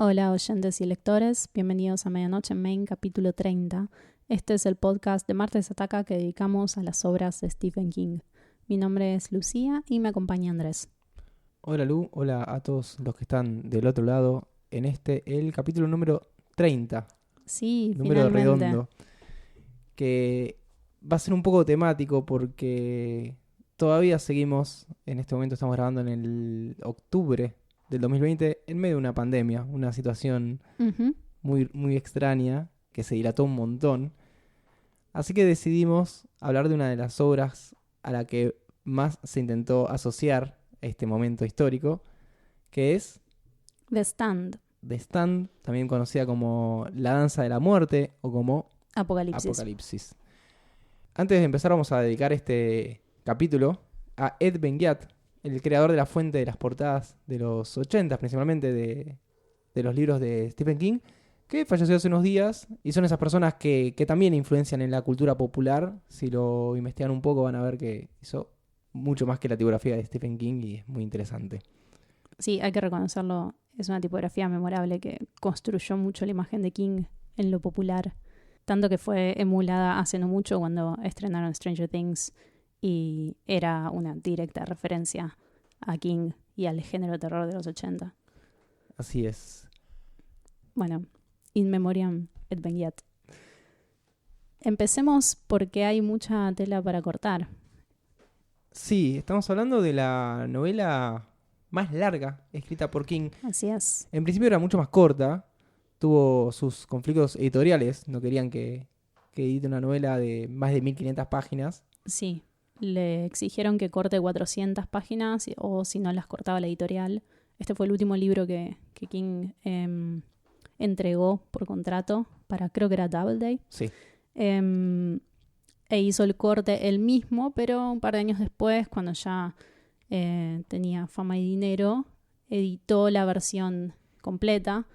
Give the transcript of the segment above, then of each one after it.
Hola oyentes y lectores, bienvenidos a Medianoche en Main, capítulo 30. Este es el podcast de Martes Ataca que dedicamos a las obras de Stephen King. Mi nombre es Lucía y me acompaña Andrés. Hola Lu, hola a todos los que están del otro lado en el capítulo número 30, Sí, número finalmente. redondo, que va a ser un poco temático porque todavía seguimos, en este momento estamos grabando en el octubre del 2020, en medio de una pandemia, una situación Ujú. muy extraña que se dilató un montón. Así que decidimos hablar de una de las obras a la que más se intentó asociar este momento histórico, que es The Stand, The Stand, también conocida como La Danza de la Muerte o como Apocalipsis. Apocalipsis. Antes de empezar vamos a dedicar este capítulo a Ed Beguiat, el creador de la fuente de las portadas de los 80, principalmente de los libros de Stephen King, que falleció hace unos días y son esas personas que también influencian en la cultura popular. Si lo investigan un poco van a ver que hizo mucho más que la tipografía de Stephen King y es muy interesante. Sí, hay que reconocerlo, es una tipografía memorable que construyó mucho la imagen de King en lo popular. Tanto que fue emulada hace no mucho cuando estrenaron Stranger Things y era una directa referencia a King y al género de terror de los 80. Así es. Bueno, in memoriam Ed Beguiat. Empecemos porque hay mucha tela para cortar. Sí, estamos hablando de la novela más larga escrita por King. Así es. En principio era mucho más corta, tuvo sus conflictos editoriales, no querían que edite una novela de más de 1500 páginas. Sí, le exigieron que corte 400 páginas o si no las cortaba la editorial. Este fue el último libro que King entregó por contrato para, creo que era Doubleday. Sí, E hizo el corte él mismo, pero un par de años después, cuando ya tenía fama y dinero, editó la versión completa.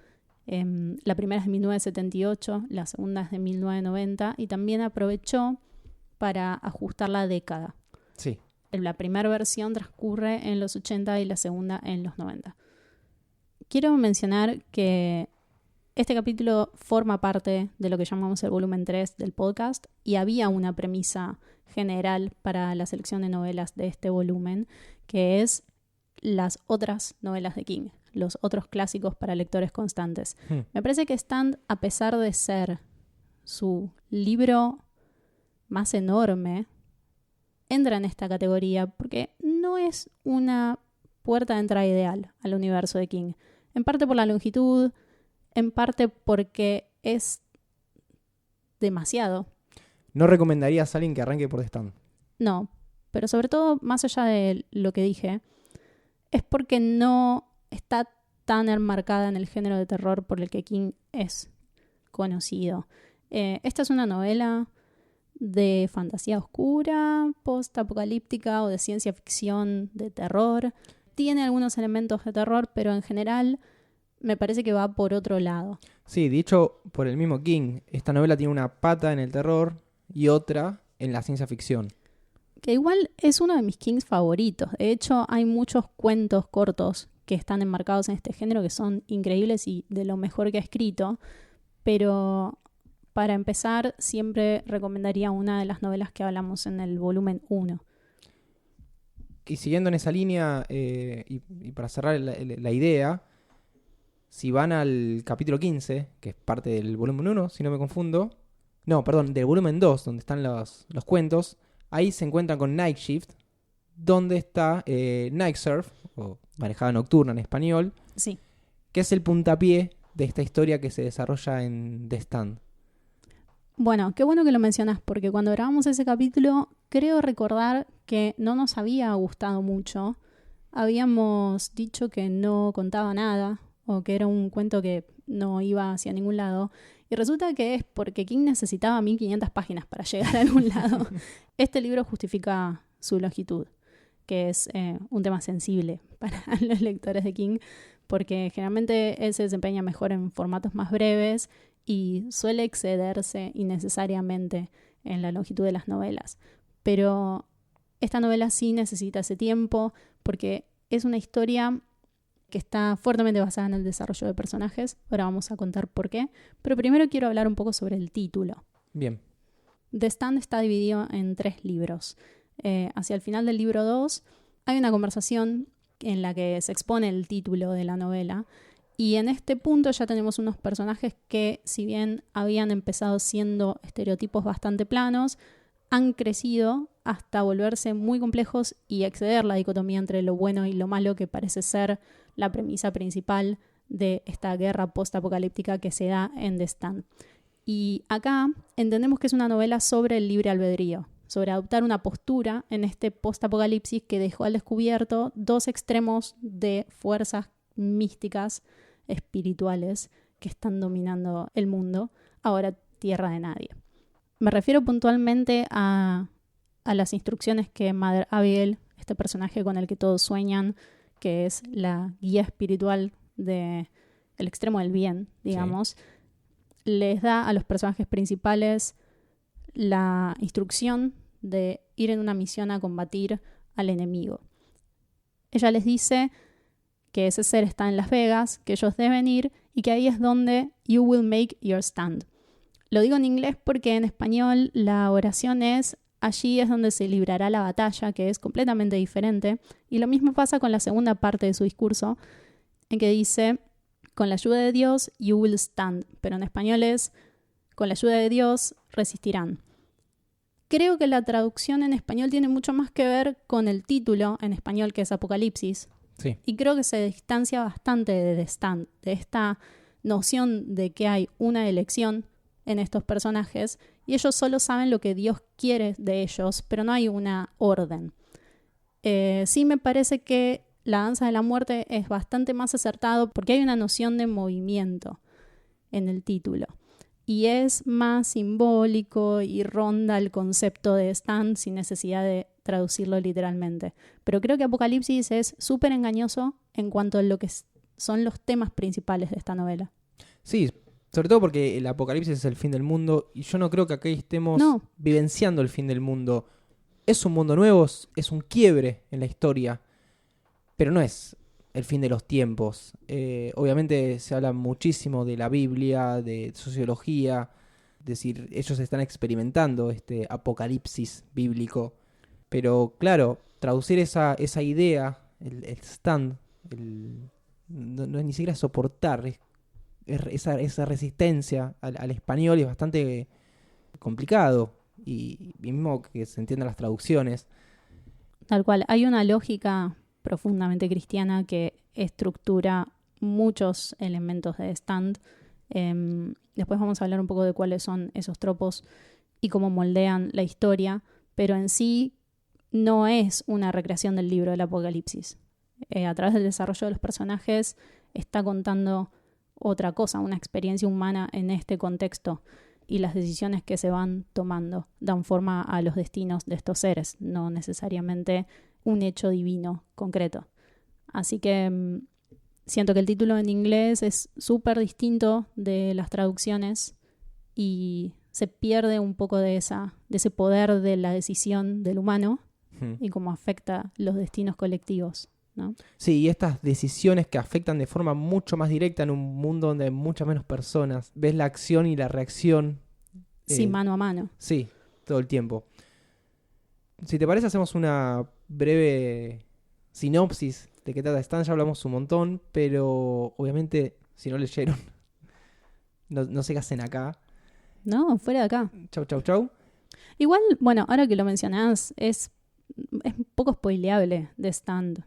La primera es de 1978, la segunda es de 1990 y también aprovechó para ajustar la década. sí. La primera versión transcurre en los 80 y la segunda en los 90. Quiero mencionar que este capítulo forma parte de lo que llamamos el volumen 3 del podcast y había una premisa general para la selección de novelas de este volumen, que es las otras novelas de King, los otros clásicos para lectores constantes. Me parece que Stand, a pesar de ser su libro más enorme, entra en esta categoría porque no es una puerta de entrada ideal al universo de King. En parte por la longitud, en parte porque es demasiado. No recomendarías a alguien que arranque por The Stand. No, pero sobre todo, más allá de lo que dije, es porque no está tan enmarcada en el género de terror por el que King es conocido. Esta es una novela de fantasía oscura, post-apocalíptica o de ciencia ficción de terror. Tiene algunos elementos de terror, pero en general me parece que va por otro lado. Sí, dicho por el mismo King, esta novela tiene una pata en el terror y otra en la ciencia ficción. Que igual es uno de mis Kings favoritos. De hecho, hay muchos cuentos cortos que están enmarcados en este género que son increíbles y de lo mejor que ha escrito. Pero para empezar, siempre recomendaría una de las novelas que hablamos en el volumen 1. Y siguiendo en esa línea, y para cerrar la idea, si van al capítulo 15, que es parte del volumen 1, si no me confundo, no, perdón, del volumen 2, donde están los cuentos, ahí se encuentran con Night Shift, donde está Night Surf, o manejada nocturna en español, Sí. que es el puntapié de esta historia que se desarrolla en The Stand. Bueno, qué bueno que lo mencionas, porque cuando grabamos ese capítulo, creo recordar que no nos había gustado mucho. Habíamos dicho que no contaba nada, o que era un cuento que no iba hacia ningún lado. Y resulta que es porque King necesitaba 1500 páginas para llegar a algún lado. Este libro justifica su longitud, que es un tema sensible para los lectores de King, porque generalmente él se desempeña mejor en formatos más breves y suele excederse innecesariamente en la longitud de las novelas. Pero esta novela sí necesita ese tiempo porque es una historia que está fuertemente basada en el desarrollo de personajes. Ahora vamos a contar por qué. Pero primero quiero hablar un poco sobre el título. Bien. The Stand está dividido en 3 libros. Hacia el final del libro 2 hay una conversación en la que se expone el título de la novela. Y en este punto ya tenemos unos personajes que, si bien habían empezado siendo estereotipos bastante planos, han crecido hasta volverse muy complejos y exceder la dicotomía entre lo bueno y lo malo, que parece ser la premisa principal de esta guerra post-apocalíptica que se da en The Stand. Y acá entendemos que es una novela sobre el libre albedrío, sobre adoptar una postura en este post-apocalipsis que dejó al descubierto 2 extremos de fuerzas místicas, espirituales, que están dominando el mundo, ahora tierra de nadie. Me refiero puntualmente a las instrucciones que Mother Abigail, este personaje con el que todos sueñan, que es la guía espiritual del extremo del bien, digamos, les da a los personajes principales la instrucción de ir en una misión a combatir al enemigo. Ella les dice que ese ser está en Las Vegas, que ellos deben ir y que ahí es donde you will make your stand. Lo digo en inglés porque en español la oración es allí es donde se librará la batalla, que es completamente diferente. Y lo mismo pasa con la segunda parte de su discurso, en que dice, con la ayuda de Dios, you will stand. Pero en español es, con la ayuda de Dios, resistirán. Creo que la traducción en español tiene mucho más que ver con el título en español, que es Apocalipsis. Sí. Y creo que se distancia bastante de The Stand, de esta noción de que hay una elección en estos personajes y ellos solo saben lo que Dios quiere de ellos, pero no hay una orden. Sí me parece que la danza de la muerte es bastante más acertado porque hay una noción de movimiento en el título y es más simbólico y ronda el concepto de stand sin necesidad de traducirlo literalmente. Pero creo que Apocalipsis es súper engañoso en cuanto a lo que son los temas principales de esta novela. Sí, sobre todo porque el apocalipsis es el fin del mundo y yo no creo que aquí estemos vivenciando el fin del mundo. Es un mundo nuevo, es un quiebre en la historia, pero no es el fin de los tiempos. Obviamente se habla muchísimo de la Biblia, de sociología, es decir, ellos están experimentando este apocalipsis bíblico, pero claro, traducir esa idea, el stand, no es ni siquiera soportar, esa resistencia al español es bastante complicado y mismo que se entiendan las traducciones. Tal cual, hay una lógica profundamente cristiana que estructura muchos elementos de stand. Después vamos a hablar un poco de cuáles son esos tropos y cómo moldean la historia, pero en sí no es una recreación del libro del Apocalipsis. A través del desarrollo de los personajes está contando otra cosa, una experiencia humana en este contexto y las decisiones que se van tomando dan forma a los destinos de estos seres, no necesariamente un hecho divino concreto. Así que siento que el título en inglés es súper distinto de las traducciones y se pierde un poco de ese poder de la decisión del humano y cómo afecta los destinos colectivos, ¿no? Sí, y estas decisiones que afectan de forma mucho más directa en un mundo donde hay muchas menos personas. Ves la acción y la reacción. Sí, mano a mano. Sí, todo el tiempo. Si te parece, hacemos una breve sinopsis de qué trata Stand. Ya hablamos un montón, pero obviamente, si no leyeron, no sé qué hacen acá. No, fuera de acá. Chau, chau, chau. Igual, bueno, ahora que lo mencionás, es un poco spoileable de Stand.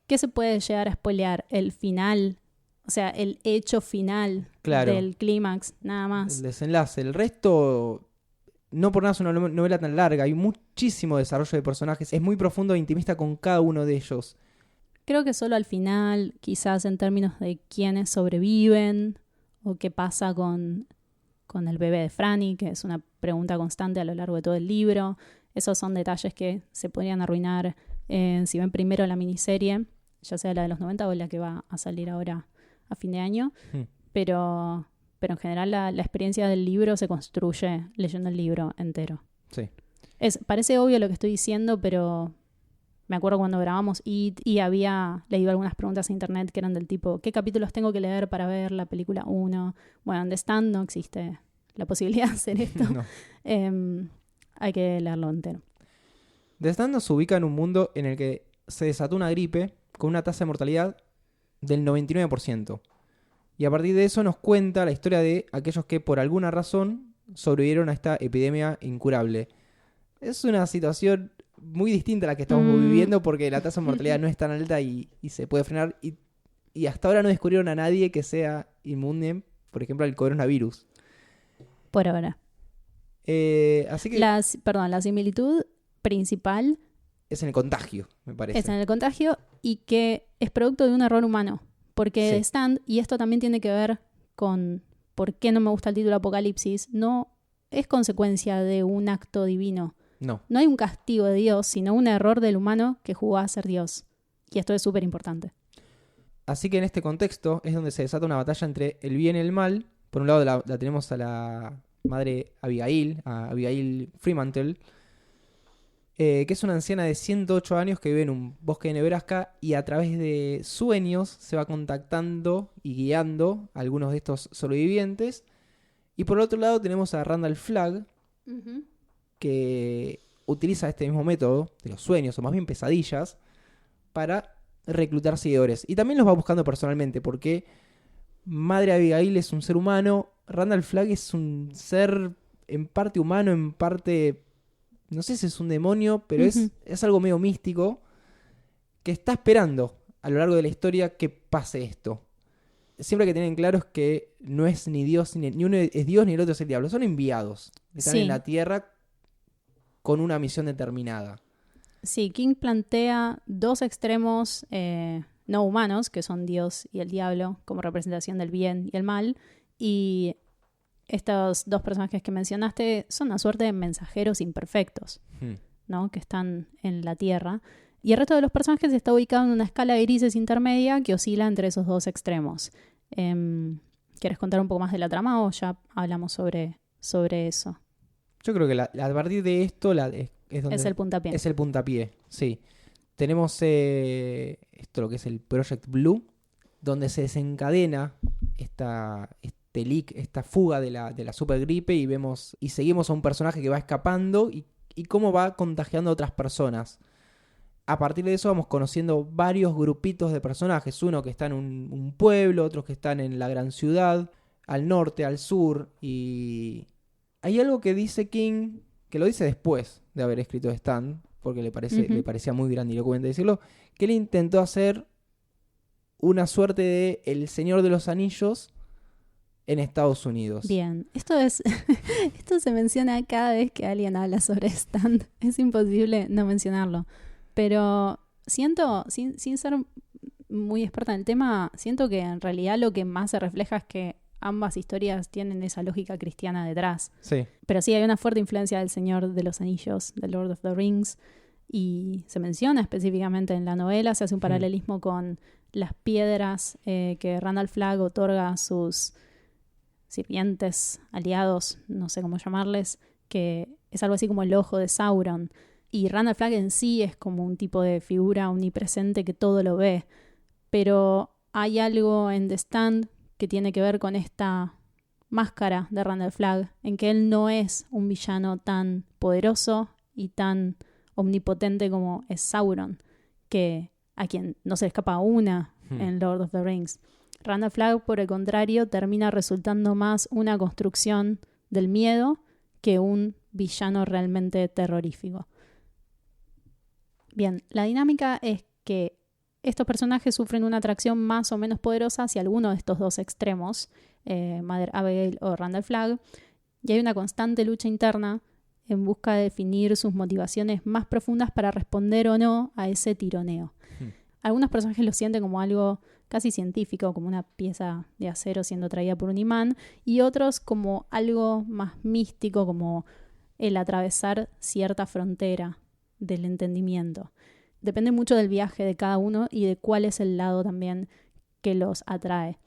¿Qué se puede llegar a spoilear? El final, o sea, el hecho final del clímax, nada más. El desenlace. El resto, no por nada es una novela tan larga. Hay muchísimo desarrollo de personajes. Es muy profundo e intimista con cada uno de ellos. Creo que solo al final, quizás en términos de quiénes sobreviven o qué pasa con el bebé de Franny, que es una pregunta constante a lo largo de todo el libro. Esos son detalles que se podrían arruinar si ven primero la miniserie, ya sea la de los 90 o la que va a salir ahora a fin de año. Pero en general la experiencia del libro se construye leyendo el libro entero. Sí. Parece obvio lo que estoy diciendo, pero me acuerdo cuando grabamos It y había leído algunas preguntas en internet que eran del tipo, ¿qué capítulos tengo que leer para ver la película 1? Bueno, en The Stand no existe la posibilidad de hacer esto. No. Hay que leerlo entero. The Stand nos ubica en un mundo en el que se desató una gripe con una tasa de mortalidad del 99%. Y a partir de eso nos cuenta la historia de aquellos que por alguna razón sobrevivieron a esta epidemia incurable. Es una situación muy distinta a la que estamos viviendo porque la tasa de mortalidad no es tan alta y se puede frenar. Y hasta ahora no descubrieron a nadie que sea inmune, por ejemplo, al coronavirus. Por ahora. Así que La similitud principal es en el contagio, me parece. es en el contagio y que es producto de un error humano. Porque Sí. The Stand, y esto también tiene que ver con por qué no me gusta el título Apocalipsis, no es consecuencia de un acto divino. No. No hay un castigo de Dios, sino un error del humano que jugó a ser Dios. Y esto es súper importante. Así que en este contexto es donde se desata una batalla entre el bien y el mal. Por un lado la tenemos a la madre Abigail, a Abigail Fremantle, que es una anciana de 108 años que vive en un bosque de Nebraska y a través de sueños se va contactando y guiando a algunos de estos sobrevivientes. Y por otro lado tenemos a Randall Flagg, que utiliza este mismo método de los sueños, o más bien pesadillas, para reclutar seguidores. Y también los va buscando personalmente, porque Madre Abigail es un ser humano, Randall Flagg es un ser en parte humano, en parte, no sé si es un demonio, pero es algo medio místico, que está esperando a lo largo de la historia que pase esto. Siempre que tienen claro es que no es ni Dios, ni uno es Dios ni el otro es el diablo, son enviados. Están en la tierra con una misión determinada. Sí, King plantea dos extremos no humanos, que son Dios y el diablo, como representación del bien y el mal. Y estos dos personajes que mencionaste son una suerte de mensajeros imperfectos, ¿no? Que están en la tierra. Y el resto de los personajes está ubicado en una escala de grises intermedia que oscila entre esos dos extremos. ¿Quieres contar un poco más de la trama o ya hablamos sobre eso? Yo creo que a partir de esto es donde Es el puntapié. Es el puntapié, sí. Tenemos esto lo que es el Project Blue, donde se desencadena este leak, esta fuga de la supergripe y seguimos a un personaje que va escapando y cómo va contagiando a otras personas. A partir de eso vamos conociendo varios grupitos de personajes. Uno que está en un pueblo, otros que están en la gran ciudad, al norte, al sur. Y hay algo que dice King, que lo dice después de haber escrito Stand, porque le parecía muy grandilocuente decirlo, que él intentó hacer una suerte de El Señor de los Anillos en Estados Unidos. Bien, esto se menciona cada vez que alguien habla sobre Stand. Es imposible no mencionarlo. Pero siento, sin ser muy experta en el tema, siento que en realidad lo que más se refleja es que ambas historias tienen esa lógica cristiana detrás. Sí. Pero sí, hay una fuerte influencia del Señor de los Anillos, de Lord of the Rings, y se menciona específicamente en la novela, se hace un paralelismo con las piedras que Randall Flagg otorga a sus sirvientes, aliados, no sé cómo llamarles, que es algo así como el ojo de Sauron. Y Randall Flagg en sí es como un tipo de figura omnipresente que todo lo ve. Pero hay algo en The Stand que tiene que ver con esta máscara de Randall Flagg, en que él no es un villano tan poderoso y tan omnipotente como es Sauron, que a quien no se le escapa una en Lord of the Rings. Randall Flagg, por el contrario, termina resultando más una construcción del miedo que un villano realmente terrorífico. Bien, la dinámica es que estos personajes sufren una atracción más o menos poderosa hacia alguno de estos dos extremos, Mother Abigail o Randall Flagg, y hay una constante lucha interna en busca de definir sus motivaciones más profundas para responder o no a ese tironeo. Algunos personajes lo sienten como algo casi científico, como una pieza de acero siendo traída por un imán, y otros como algo más místico, como el atravesar cierta frontera del entendimiento. Depende mucho del viaje de cada uno y de cuál es el lado también que los atrae.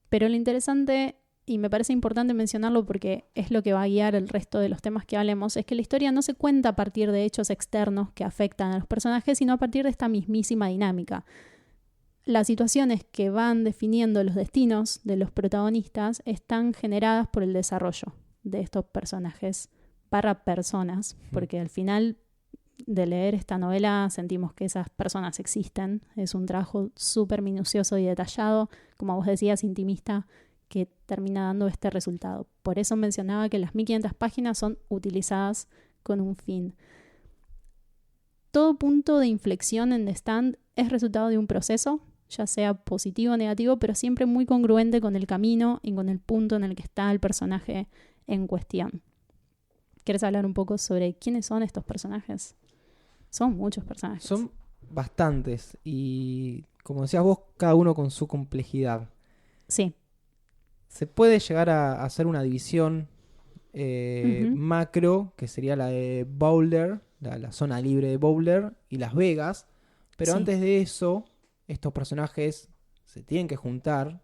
Pero lo interesante y me parece importante mencionarlo porque es lo que va a guiar el resto de los temas que hablemos, es que la historia no se cuenta a partir de hechos externos que afectan a los personajes, sino a partir de esta mismísima dinámica. Las situaciones que van definiendo los destinos de los protagonistas están generadas por el desarrollo de estos personajes personas, porque al final de leer esta novela sentimos que esas personas existen. Es un trabajo súper minucioso y detallado, como vos decías, intimista, que termina dando este resultado. Por eso mencionaba que las 1500 páginas son utilizadas con un fin. Todo punto de inflexión en The Stand es resultado de un proceso, ya sea positivo o negativo, pero siempre muy congruente con el camino y con el punto en el que está el personaje en cuestión. ¿Quieres hablar un poco sobre quiénes son estos personajes? Son muchos personajes. Son bastantes y, como decías vos, cada uno con su complejidad. Sí. Se puede llegar a hacer una división macro, que sería la de Boulder, la zona libre de Boulder y Las Vegas. Pero Sí. antes de eso, estos personajes se tienen que juntar.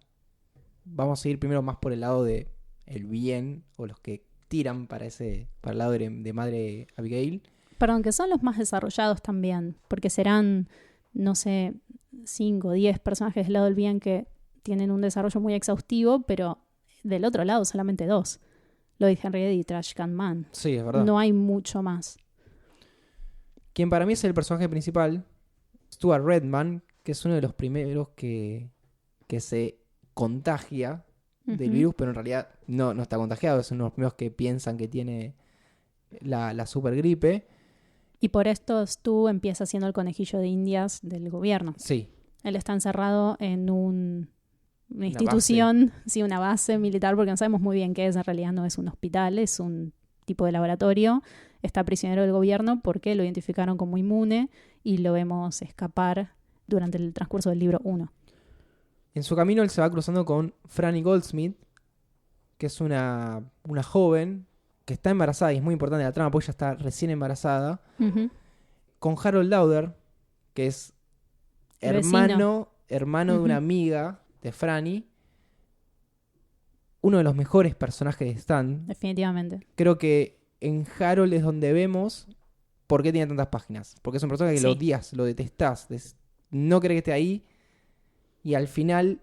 Vamos a ir primero más por el lado de el bien, o los que tiran para el lado de Madre Abigail. Perdón, que son los más desarrollados también, porque serán, no sé, 5 o 10 personajes del lado del bien que tienen un desarrollo muy exhaustivo, pero del otro lado solamente 2. Lloyd Henry y Trash Can Man. Sí, es verdad. No hay mucho más. Quien para mí es el personaje principal, Stuart Redman, que es uno de los primeros que se contagia del virus, pero en realidad no está contagiado. Es uno de los primeros que piensan que tiene la supergripe. Y por esto Stu empieza siendo el conejillo de Indias del gobierno. Sí. Él está encerrado en una institución, sí, una base militar, porque no sabemos muy bien qué es. En realidad no es un hospital, es un tipo de laboratorio. Está prisionero del gobierno porque lo identificaron como inmune y lo vemos escapar durante el transcurso del libro 1. En su camino él se va cruzando con Franny Goldsmith, que es una joven que está embarazada, y es muy importante la trama porque ella está recién embarazada, con Harold Lauder, que es hermano de una amiga de Franny, uno de los mejores personajes de Stan. Definitivamente. Creo que en Harold es donde vemos por qué tiene tantas páginas, porque es un personaje que lo odias, lo detestás, no querés que esté ahí, y al final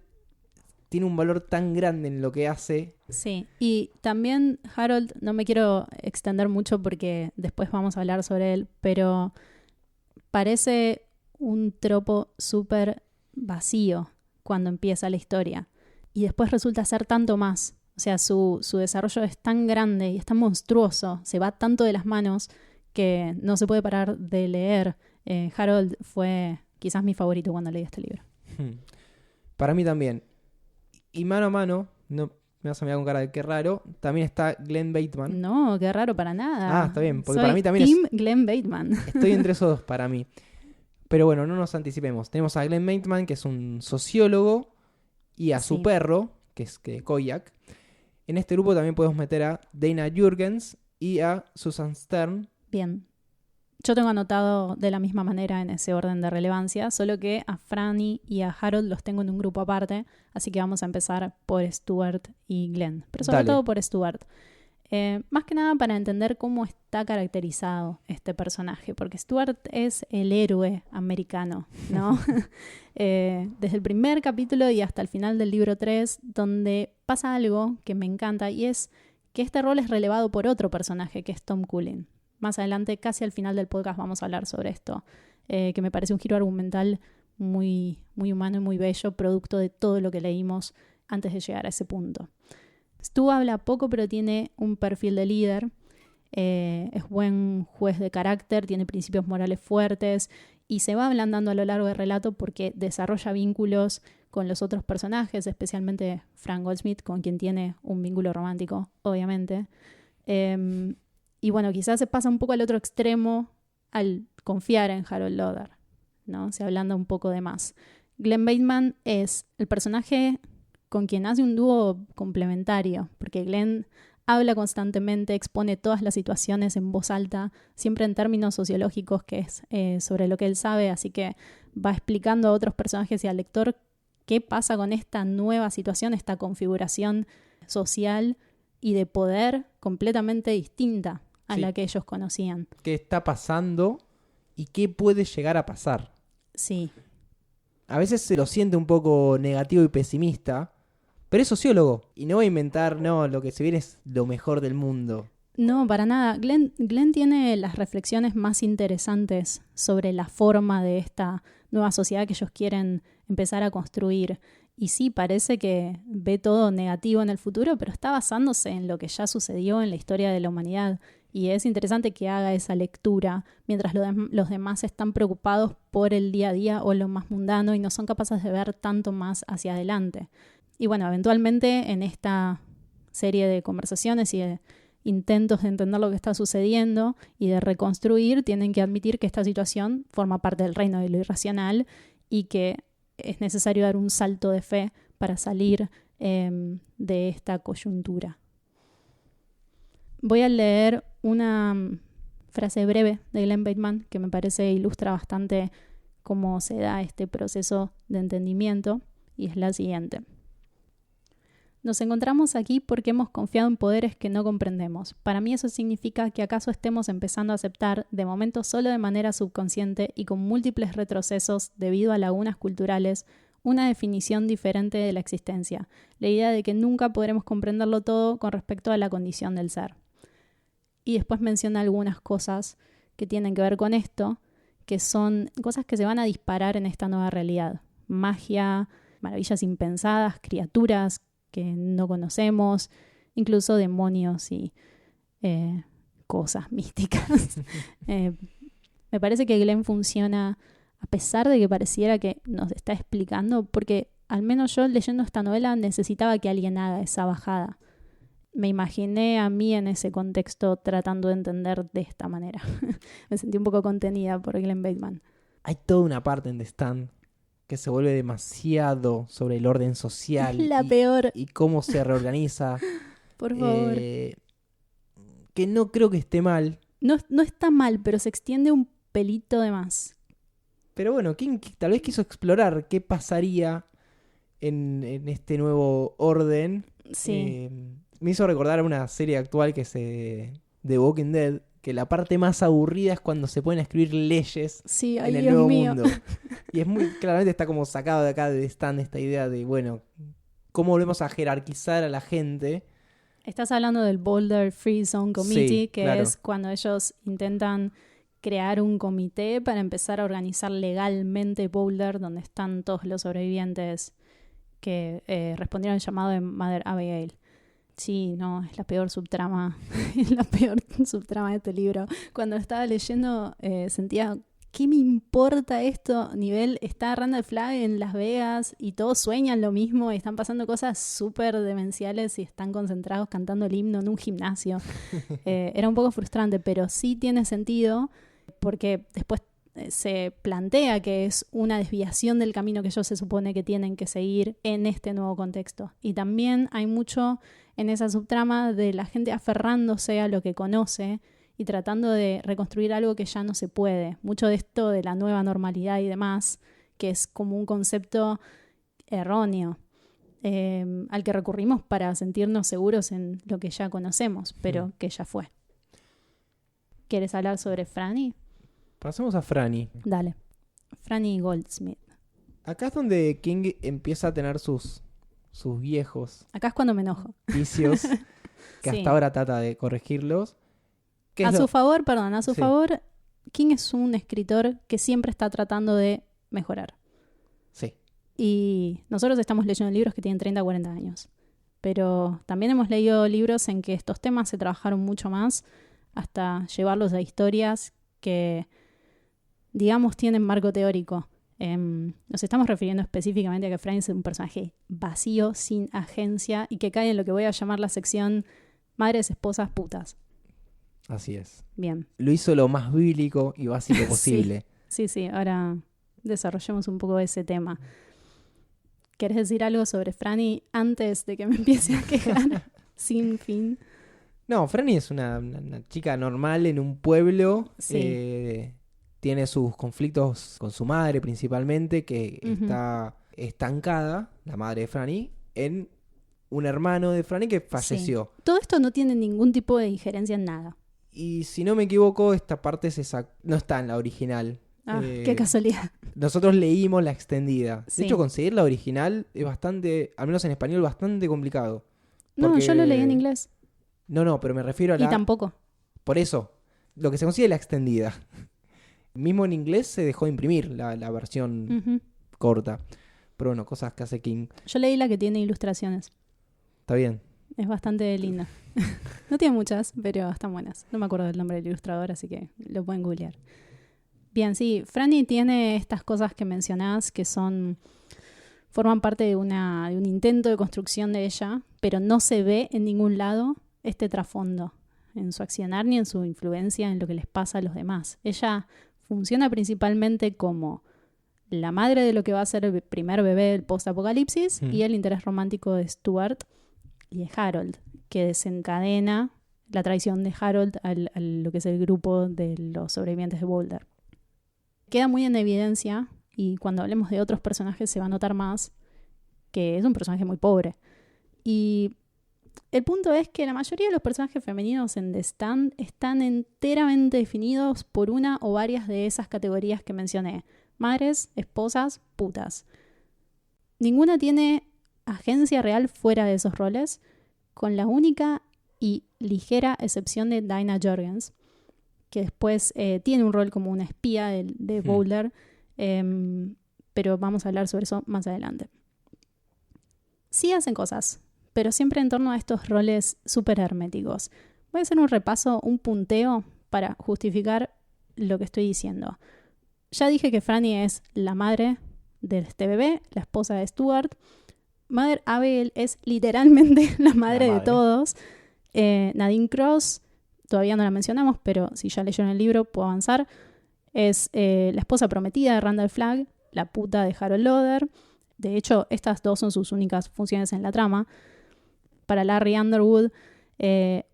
tiene un valor tan grande en lo que hace. Sí, y también Harold, no me quiero extender mucho porque después vamos a hablar sobre él, pero parece un tropo súper vacío cuando empieza la historia y después resulta ser tanto más. O sea, su desarrollo es tan grande y es tan monstruoso, se va tanto de las manos que no se puede parar de leer. Harold fue quizás mi favorito cuando leí este libro. Para mí también. Y mano a mano, no me vas a mirar con cara de qué raro, también está Glenn Bateman. No, qué raro para nada. Ah, está bien, porque Soy para mí también Team Glenn Bateman. Estoy entre esos dos para mí. Pero bueno, no nos anticipemos. Tenemos a Glenn Bateman, que es un sociólogo, y a su perro, que es Koyak. En este grupo también podemos meter a Dana Jurgens y a Susan Stern. Bien. Yo tengo anotado de la misma manera en ese orden de relevancia, solo que a Franny y a Harold los tengo en un grupo aparte, así que vamos a empezar por Stuart y Glenn, pero sobre todo por Stuart. Más que nada para entender cómo está caracterizado este personaje, porque Stuart es el héroe americano, ¿no? Desde el primer capítulo y hasta el final del libro 3, donde pasa algo que me encanta, y es que este rol es relevado por otro personaje, que es Tom Cullen. Más adelante, casi al final del podcast, vamos a hablar sobre esto, que me parece un giro argumental muy, muy humano y muy bello, producto de todo lo que leímos antes de llegar a ese punto. Stu habla poco, pero tiene un perfil de líder, es buen juez de carácter, tiene principios morales fuertes y se va ablandando a lo largo del relato porque desarrolla vínculos con los otros personajes, especialmente Frank Goldsmith, con quien tiene un vínculo romántico, obviamente. Y bueno, quizás se pasa un poco al otro extremo al confiar en Harold Lauder, ¿no? Se ablanda un poco de más. Glenn Bateman es el personaje con quien hace un dúo complementario, porque Glenn habla constantemente, expone todas las situaciones en voz alta, siempre en términos sociológicos, que es sobre lo que él sabe, así que va explicando a otros personajes y al lector qué pasa con esta nueva situación, esta configuración social y de poder completamente distinta a Sí. la que ellos conocían. ¿Qué está pasando y qué puede llegar a pasar? Sí, A veces se lo siente un poco negativo y pesimista, pero es sociólogo. Y no va a inventar, no, lo que se viene es lo mejor del mundo. no, para nada. Glenn tiene las reflexiones más interesantes sobre la forma de esta nueva sociedad que ellos quieren empezar a construir. Y sí, parece que ve todo negativo en el futuro, pero está basándose en lo que ya sucedió en la historia de la humanidad. Y es interesante que haga esa lectura mientras los demás están preocupados por el día a día o lo más mundano y no son capaces de ver tanto más hacia adelante. Y bueno, eventualmente en esta serie de conversaciones y de intentos de entender lo que está sucediendo y de reconstruir, tienen que admitir que esta situación forma parte del reino de lo irracional y que es necesario dar un salto de fe para salir de esta coyuntura. Voy a leer una frase breve de Glenn Bateman que me parece ilustra bastante cómo se da este proceso de entendimiento, y es la siguiente. Nos encontramos aquí porque hemos confiado en poderes que no comprendemos. Para mí eso significa que acaso estemos empezando a aceptar, de momento solo de manera subconsciente y con múltiples retrocesos debido a lagunas culturales, una definición diferente de la existencia, la idea de que nunca podremos comprenderlo todo con respecto a la condición del ser. Y después menciona algunas cosas que tienen que ver con esto, que son cosas que se van a disparar en esta nueva realidad. Magia, maravillas impensadas, criaturas que no conocemos, incluso demonios y cosas místicas. Me parece que Glenn funciona a pesar de que pareciera que nos está explicando, porque al menos yo leyendo esta novela necesitaba que alguien haga esa bajada. Me imaginé a mí en ese contexto tratando de entender de esta manera. Me sentí un poco contenida por Glenn Bateman. Hay toda una parte en The Stand que se vuelve demasiado sobre el orden social. La peor. Y cómo se reorganiza. Por favor. Que no creo que esté mal. No está mal, pero se extiende un pelito de más. Pero bueno, tal vez quiso explorar qué pasaría en este nuevo orden. Sí. Me hizo recordar una serie actual que es The Walking Dead, que la parte más aburrida es cuando se pueden escribir leyes Sí, ay, en el Dios nuevo mío. mundo. Y es muy claramente está como sacado de acá de Stand esta idea de, bueno, cómo volvemos a jerarquizar a la gente. Estás hablando del Boulder Free Zone Committee, Sí, que claro. es cuando ellos intentan crear un comité para empezar a organizar legalmente Boulder, donde están todos los sobrevivientes que respondieron al llamado de Mother Abigail. Sí, no, es la peor subtrama, es la peor subtrama de este libro. Cuando estaba leyendo sentía, ¿qué me importa esto? Nivel, está Randall Flagg en Las Vegas y todos sueñan lo mismo y están pasando cosas súper demenciales y están concentrados cantando el himno en un gimnasio. Era un poco frustrante, pero sí tiene sentido porque después se plantea que es una desviación del camino que ellos se supone que tienen que seguir en este nuevo contexto. Y también hay mucho en esa subtrama de la gente aferrándose a lo que conoce y tratando de reconstruir algo que ya no se puede. Mucho de esto de la nueva normalidad y demás, que es como un concepto erróneo al que recurrimos para sentirnos seguros en lo que ya conocemos, pero que ya fue. ¿Quieres hablar sobre Franny? Pasemos a Franny. Dale. Franny Goldsmith. Acá es donde King empieza a tener sus viejos Acá es cuando me enojo. vicios, que Sí. hasta ahora trata de corregirlos. ¿Qué A es su lo- favor, Sí. King es un escritor que siempre está tratando de mejorar. Sí. Y nosotros estamos leyendo libros que tienen 30 o 40 años. Pero también hemos leído libros en que estos temas se trabajaron mucho más hasta llevarlos a historias que, digamos, tienen marco teórico. Nos estamos refiriendo específicamente a que Franny es un personaje vacío, sin agencia y que cae en lo que voy a llamar la sección madres, esposas, putas. Así es. Bien. Lo hizo lo más bíblico y básico posible. Sí, ahora desarrollemos un poco ese tema. ¿Querés decir algo sobre Franny antes de que me empiece a quejar sin fin? No, Franny es una chica normal en un pueblo. Sí. Tiene sus conflictos con su madre principalmente, que Ujú. está estancada, la madre de Franny, en un hermano de Franny que falleció. Sí. Todo esto no tiene ningún tipo de injerencia en nada. Y si no me equivoco, esta parte no está en la original. Qué casualidad. Nosotros leímos la extendida. Sí. De hecho, conseguir la original es bastante, al menos en español, bastante complicado. No, yo lo leí en inglés. No, pero me refiero a la... Y tampoco. Por eso, lo que se consigue es la extendida. Mismo en inglés se dejó de imprimir la versión corta. Pero bueno, cosas que hace King. Yo leí la que tiene ilustraciones. Está bien. Es bastante linda. No tiene muchas, pero están buenas. No me acuerdo del nombre del ilustrador, así que lo pueden googlear. Bien, sí, Franny tiene estas cosas que mencionás que forman parte de un intento de construcción de ella, pero no se ve en ningún lado este trasfondo en su accionar ni en su influencia en lo que les pasa a los demás. Ella funciona principalmente como la madre de lo que va a ser el primer bebé del post-apocalipsis y el interés romántico de Stuart y de Harold, que desencadena la traición de Harold a lo que es el grupo de los sobrevivientes de Boulder. Queda muy en evidencia, y cuando hablemos de otros personajes se va a notar más, que es un personaje muy pobre. Y el punto es que la mayoría de los personajes femeninos en The Stand están enteramente definidos por una o varias de esas categorías que mencioné: madres, esposas, putas. Ninguna tiene agencia real fuera de esos roles, con la única y ligera excepción de Dinah Jorgens, que después tiene un rol como una espía de Boulder, pero vamos a hablar sobre eso más adelante. Sí hacen cosas, pero siempre en torno a estos roles súper herméticos. Voy a hacer un repaso, un punteo para justificar lo que estoy diciendo. Ya dije que Franny es la madre de este bebé, la esposa de Stuart. Mother Abigail es literalmente la madre de todos. Nadine Cross, todavía no la mencionamos, pero si ya leyeron el libro puedo avanzar. Es la esposa prometida de Randall Flagg, la puta de Harold Lauder. De hecho, estas dos son sus únicas funciones en la trama. Para Larry Underwood,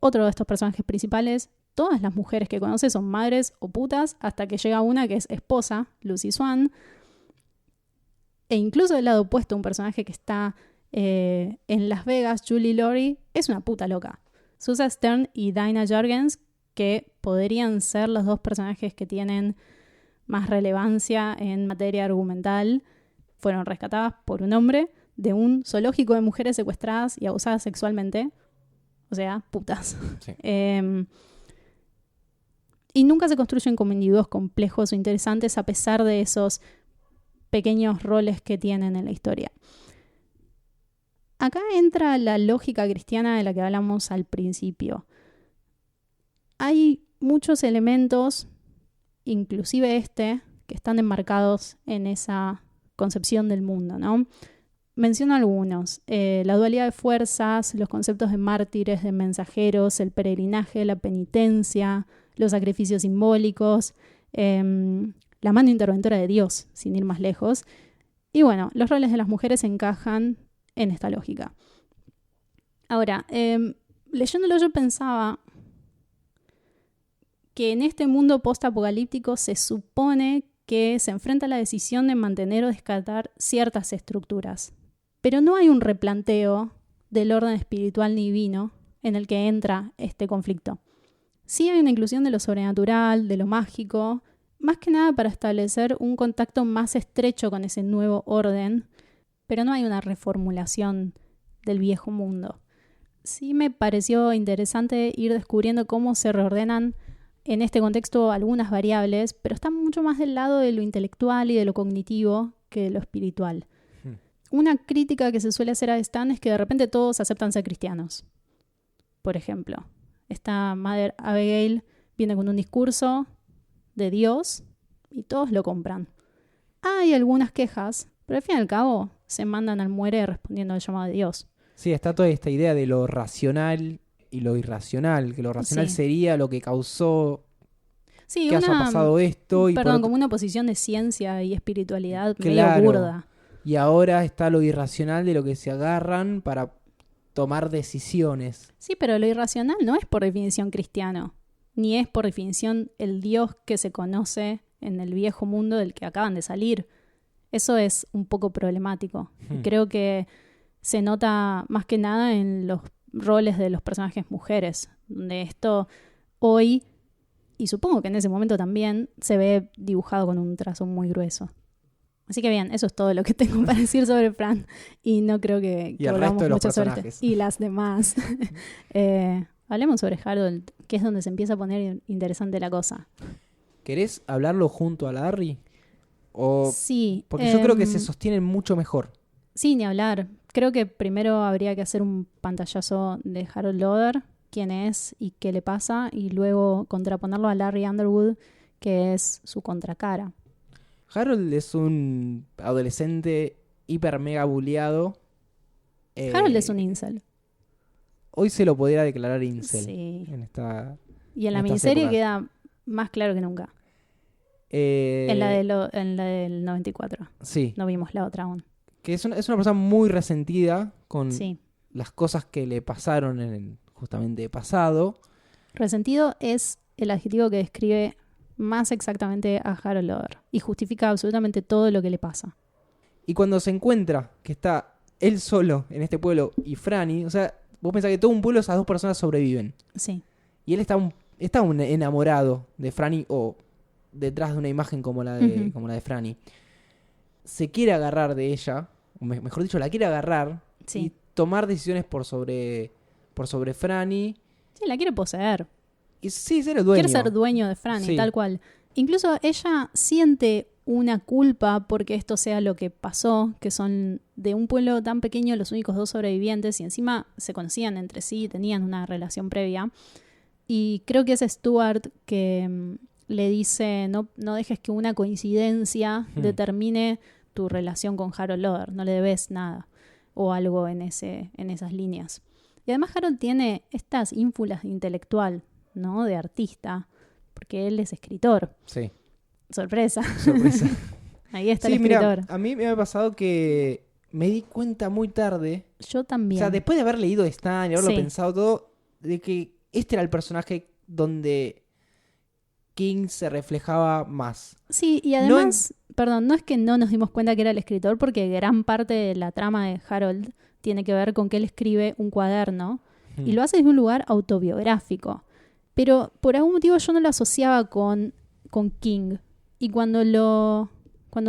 otro de estos personajes principales, todas las mujeres que conoce son madres o putas, hasta que llega una que es esposa, Lucy Swan. E incluso del lado opuesto, un personaje que está en Las Vegas, Julie Laurie, es una puta loca. Susan Stern y Dinah Jorgens, que podrían ser los dos personajes que tienen más relevancia en materia argumental, fueron rescatadas por un hombre de un zoológico de mujeres secuestradas y abusadas sexualmente. O sea, putas. Sí. Y nunca se construyen como individuos complejos o interesantes a pesar de esos pequeños roles que tienen en la historia. Acá entra la lógica cristiana de la que hablamos al principio. Hay muchos elementos, inclusive que están enmarcados en esa concepción del mundo, ¿no? Menciono algunos: la dualidad de fuerzas, los conceptos de mártires, de mensajeros, el peregrinaje, la penitencia, los sacrificios simbólicos, la mano interventora de Dios, sin ir más lejos. Y bueno, los roles de las mujeres encajan en esta lógica. Ahora, leyéndolo yo pensaba que en este mundo post-apocalíptico se supone que se enfrenta a la decisión de mantener o descartar ciertas estructuras. Pero no hay un replanteo del orden espiritual ni divino en el que entra este conflicto. Sí hay una inclusión de lo sobrenatural, de lo mágico, más que nada para establecer un contacto más estrecho con ese nuevo orden, pero no hay una reformulación del viejo mundo. Sí me pareció interesante ir descubriendo cómo se reordenan en este contexto algunas variables, pero están mucho más del lado de lo intelectual y de lo cognitivo que de lo espiritual. Una crítica que se suele hacer a Stan es que de repente todos aceptan ser cristianos. Por ejemplo, esta Mother Abigail viene con un discurso de Dios y todos lo compran. Hay algunas quejas, pero al fin y al cabo se mandan al muere respondiendo al llamado de Dios. Sí, está toda esta idea de lo racional y lo irracional, que lo racional sería lo que causó que haya pasado esto. Perdón, como una posición de ciencia y espiritualidad medio burda. Y ahora está lo irracional de lo que se agarran para tomar decisiones. Sí, pero lo irracional no es por definición cristiano, ni es por definición el Dios que se conoce en el viejo mundo del que acaban de salir. Eso es un poco problemático. Creo que se nota más que nada en los roles de los personajes mujeres, donde esto hoy, y supongo que en ese momento también, se ve dibujado con un trazo muy grueso. Así que bien, eso es todo lo que tengo para decir sobre Fran. Y no creo que Y el volvamos resto de los mucho sobre personajes. y las demás. Hablemos sobre Harold, que es donde se empieza a poner interesante la cosa. ¿Querés hablarlo junto a Larry? O... Sí. Porque yo creo que se sostienen mucho mejor. Sí, ni hablar. Creo que primero habría que hacer un pantallazo de Harold Lauder, quién es y qué le pasa, y luego contraponerlo a Larry Underwood, que es su contracara. Harold es un adolescente hiper mega bulleado. Harold es un incel. Hoy se lo podría declarar incel. Sí. En esta, Y en la en estas miniserie épocas. queda más claro que nunca. Eh, En la del 94. Sí, No vimos la otra aún. que es una persona muy resentida con Sí. las cosas que le pasaron en el justamente pasado. Resentido es el adjetivo que describe más exactamente a Harold Lauder y justifica absolutamente todo lo que le pasa. Y cuando se encuentra que está él solo en este pueblo y Franny, o sea, vos pensás que todo un pueblo, esas dos personas sobreviven. Sí. Y él está enamorado de Franny o detrás de una imagen como la de, Ujú. como la de Franny. Se quiere agarrar de ella, o mejor dicho, la quiere agarrar Sí. y tomar decisiones por sobre Franny. Sí, la quiere poseer. Y sí, ser el dueño. Quiere ser dueño de Franny, Sí. tal cual. Incluso ella siente una culpa porque esto sea lo que pasó, que son de un pueblo tan pequeño los únicos dos sobrevivientes y encima se conocían entre sí, tenían una relación previa. Y creo que es Stuart que le dice, no dejes que una coincidencia determine tu relación con Harold Lauder, no le debes nada o algo en esas líneas. Y además Harold tiene estas ínfulas de intelectual, ¿no? De artista, porque él es escritor. Sí, Sorpresa. sorpresa. Ahí está Sí, el mira, escritor. a mí me ha pasado que me di cuenta muy tarde, Yo también. o sea, después de haber leído Stan y haberlo Sí. pensado todo, de que este era el personaje donde King se reflejaba más. Sí, y además, perdón, no es que no nos dimos cuenta que era el escritor, porque gran parte de la trama de Harold tiene que ver con que él escribe un cuaderno y lo hace desde un lugar autobiográfico. Pero por algún motivo yo no lo asociaba con King. Y cuando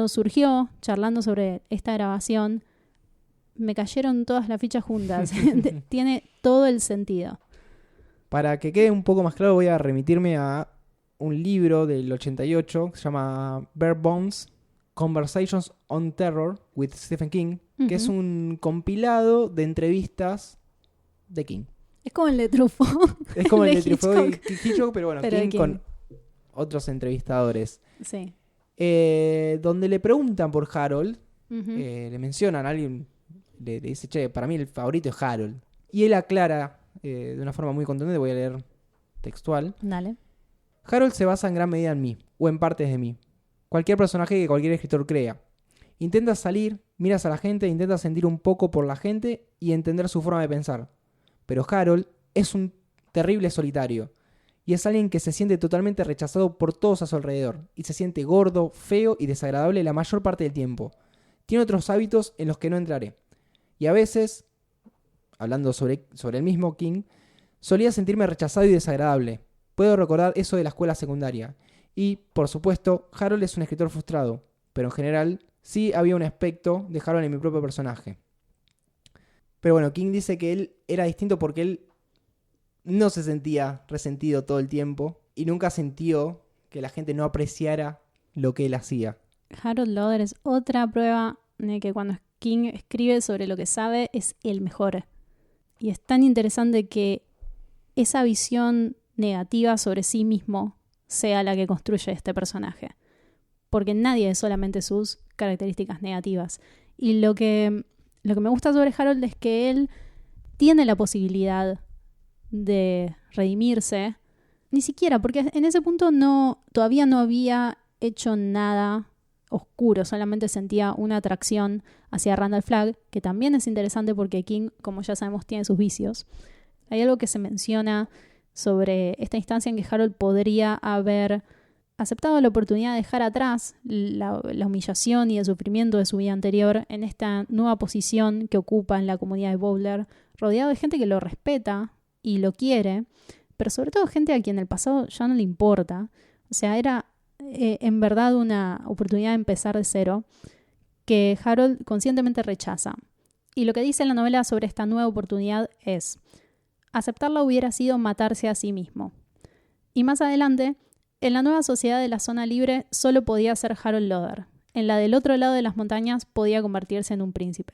surgió, charlando sobre esta grabación, me cayeron todas las fichas juntas. Tiene todo el sentido. Para que quede un poco más claro, voy a remitirme a un libro del 88 que se llama Bare Bones, Conversations on Terror with Stephen King, que es un compilado de entrevistas de King. Es como el de Truffaut. Es como el de Hitchcock. Truffaut y Hitchcock, pero bueno, Pero de King King. con otros entrevistadores. Sí. Donde le preguntan por Harold, Ujú. le mencionan a alguien, le dice, che, para mí el favorito es Harold. Y él aclara de una forma muy contundente, voy a leer textual. Dale. Harold se basa en gran medida en mí, o en partes de mí. Cualquier personaje que cualquier escritor crea. Intentas salir, miras a la gente, intentas sentir un poco por la gente y entender su forma de pensar. Pero Harold es un terrible solitario. Y es alguien que se siente totalmente rechazado por todos a su alrededor. Y se siente gordo, feo y desagradable la mayor parte del tiempo. Tiene otros hábitos en los que no entraré. Y a veces, hablando sobre el mismo King, solía sentirme rechazado y desagradable. Puedo recordar eso de la escuela secundaria. Y, por supuesto, Harold es un escritor frustrado. Pero en general, sí había un aspecto de Harold en mi propio personaje. Pero bueno, King dice que él era distinto porque él no se sentía resentido todo el tiempo y nunca sintió que la gente no apreciara lo que él hacía. Harold Lauder es otra prueba de que cuando King escribe sobre lo que sabe es el mejor. Y es tan interesante que esa visión negativa sobre sí mismo sea la que construye este personaje. Porque nadie es solamente sus características negativas. Y lo que me gusta sobre Harold es que él tiene la posibilidad de redimirse. Ni siquiera, porque en ese punto todavía no había hecho nada oscuro, solamente sentía una atracción hacia Randall Flagg, que también es interesante porque King, como ya sabemos, tiene sus vicios. Hay algo que se menciona sobre esta instancia en que Harold podría haber aceptado la oportunidad de dejar atrás la humillación y el sufrimiento de su vida anterior en esta nueva posición que ocupa en la comunidad de Bowler, rodeado de gente que lo respeta y lo quiere, pero sobre todo gente a quien el pasado ya no le importa. O sea, era en verdad una oportunidad de empezar de cero que Harold conscientemente rechaza. Y lo que dice la novela sobre esta nueva oportunidad es: aceptarla hubiera sido matarse a sí mismo. Y más adelante, en la nueva sociedad de la zona libre solo podía ser Harold Lodder. En la del otro lado de las montañas podía convertirse en un príncipe.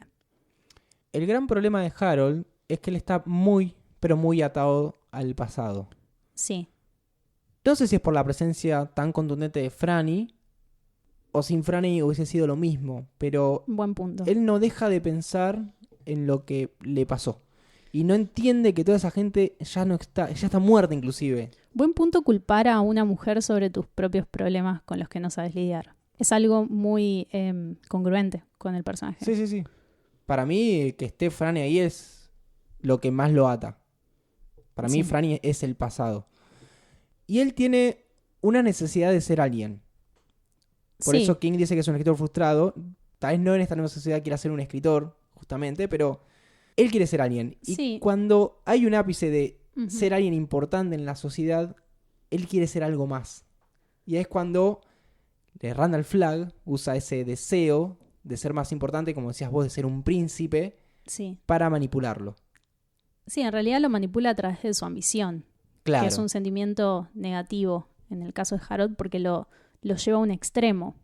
El gran problema de Harold es que él está muy, pero muy atado al pasado. Sí. No sé si es por la presencia tan contundente de Franny, o sin Franny hubiese sido lo mismo, pero Buen punto. él no deja de pensar en lo que le pasó. Y no entiende que toda esa gente ya está muerta inclusive. Buen punto culpar a una mujer sobre tus propios problemas con los que no sabes lidiar. Es algo muy congruente con el personaje. Sí, sí, sí. Para mí, que esté Franny ahí es lo que más lo ata. Para mí, Sí. Franny es el pasado. Y él tiene una necesidad de ser alguien. Por Sí. eso King dice que es un escritor frustrado. Tal vez no en esta nueva sociedad quiera ser un escritor, justamente, pero él quiere ser alguien. Y Sí. cuando hay un ápice de Ujú. ser alguien importante en la sociedad, él quiere ser algo más. Y es cuando Randall Flagg usa ese deseo de ser más importante, como decías vos, de ser un príncipe, Sí. para manipularlo. Sí, en realidad lo manipula a través de su ambición, Claro. que es un sentimiento negativo en el caso de Harold porque lo lleva a un extremo,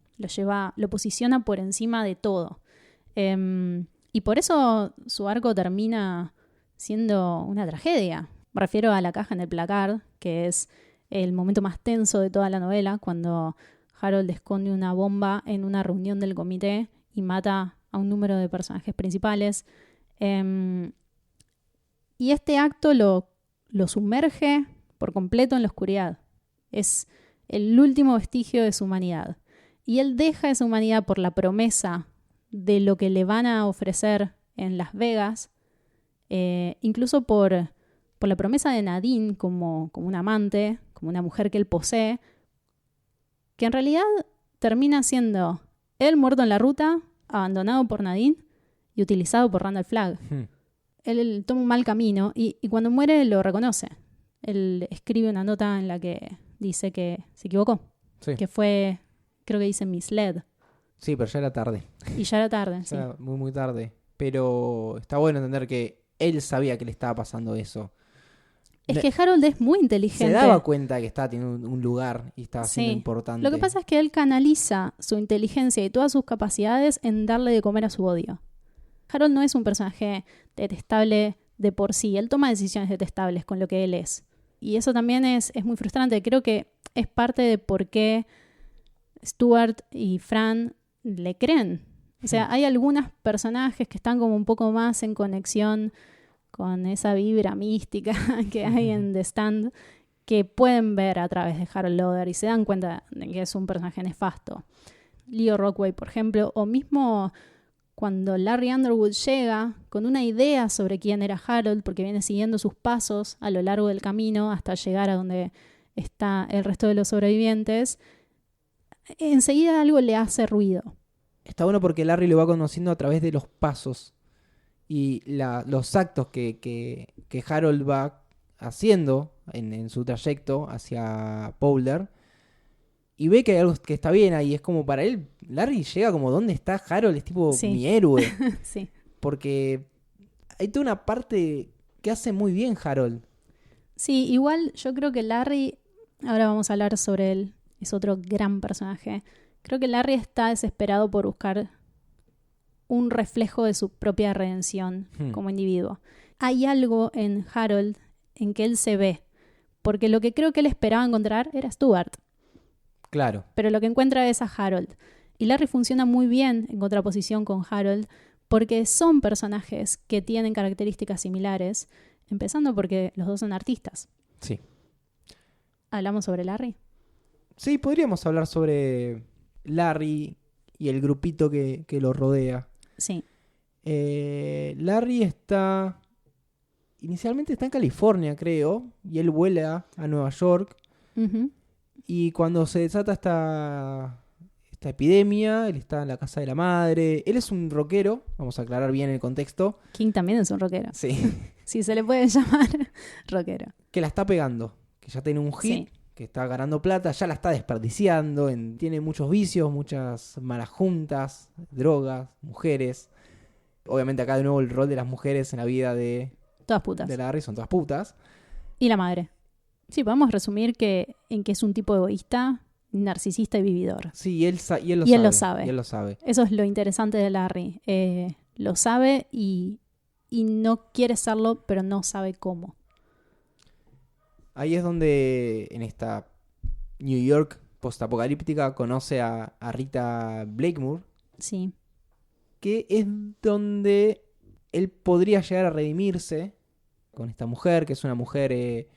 lo posiciona por encima de todo. Y por eso su arco termina siendo una tragedia. Me refiero a la caja en el placard, que es el momento más tenso de toda la novela, cuando Harold esconde una bomba en una reunión del comité y mata a un número de personajes principales. Y este acto lo sumerge por completo en la oscuridad. Es el último vestigio de su humanidad. Y él deja esa humanidad por la promesa de lo que le van a ofrecer en Las Vegas, incluso por la promesa de Nadine como un amante, como una mujer que él posee, que en realidad termina siendo él muerto en la ruta, abandonado por Nadine y utilizado por Randall Flagg. Él toma un mal camino y cuando muere lo reconoce. Él escribe una nota en la que dice que se equivocó, Sí. que fue, creo que dice misled, Sí, pero ya era tarde. y ya era tarde. Ya Sí. era muy, muy tarde. Pero está bueno entender que él sabía que le estaba pasando eso. Es que Harold es muy inteligente. Se daba cuenta que estaba teniendo un lugar y estaba siendo Sí. importante. Lo que pasa es que él canaliza su inteligencia y todas sus capacidades en darle de comer a su odio. Harold no es un personaje detestable de por sí. Él toma decisiones detestables con lo que él es. Y eso también es muy frustrante. Creo que es parte de por qué Stuart y Fran le creen. O sea, hay algunos personajes que están como un poco más en conexión con esa vibra mística que hay en The Stand, que pueden ver a través de Harold Lodder y se dan cuenta de que es un personaje nefasto. Leo Rockway, por ejemplo, o mismo cuando Larry Underwood llega con una idea sobre quién era Harold, porque viene siguiendo sus pasos a lo largo del camino hasta llegar a donde está el resto de los sobrevivientes, enseguida algo le hace ruido. Está bueno porque Larry lo va conociendo a través de los pasos y los actos que Harold va haciendo en su trayecto hacia Powler. Y ve que hay algo que está bien ahí. Es como para él, Larry llega como ¿dónde está Harold? Es tipo Sí. mi héroe. Sí. Porque hay toda una parte que hace muy bien Harold. Sí, igual yo creo que Larry, ahora vamos a hablar sobre él, es otro gran personaje. Creo que Larry está desesperado por buscar un reflejo de su propia redención como individuo. Hay algo en Harold en que él se ve, porque lo que creo que él esperaba encontrar era Stuart, Claro. pero lo que encuentra es a Harold. Y Larry funciona muy bien en contraposición con Harold, porque son personajes que tienen características similares, empezando porque los dos son artistas. Sí. ¿Hablamos sobre Larry? Sí, podríamos hablar sobre Larry y el grupito que lo rodea. Sí. Larry inicialmente está en California, creo, y él vuela a Nueva York. Uh-huh. Y cuando se desata esta epidemia, él está en la casa de la madre. Él es un rockero, vamos a aclarar bien el contexto. King también es un rockero. Sí. Si se le puede llamar rockero. Que la está pegando, que ya tiene un hit, Sí. que está ganando plata, ya la está desperdiciando, tiene muchos vicios, muchas malas juntas, drogas, mujeres. Obviamente acá de nuevo el rol de las mujeres en la vida de Todas putas. Larry son todas putas. Y la madre. Sí, podemos resumir en que es un tipo egoísta, narcisista y vividor. Sí, y él lo Y él sabe. lo sabe. Y él lo sabe. Eso es lo interesante de Larry. Lo sabe y no quiere serlo, pero no sabe cómo. Ahí es donde en esta New York postapocalíptica conoce a Rita Blakemore, Sí. que es donde él podría llegar a redimirse con esta mujer, que es una mujer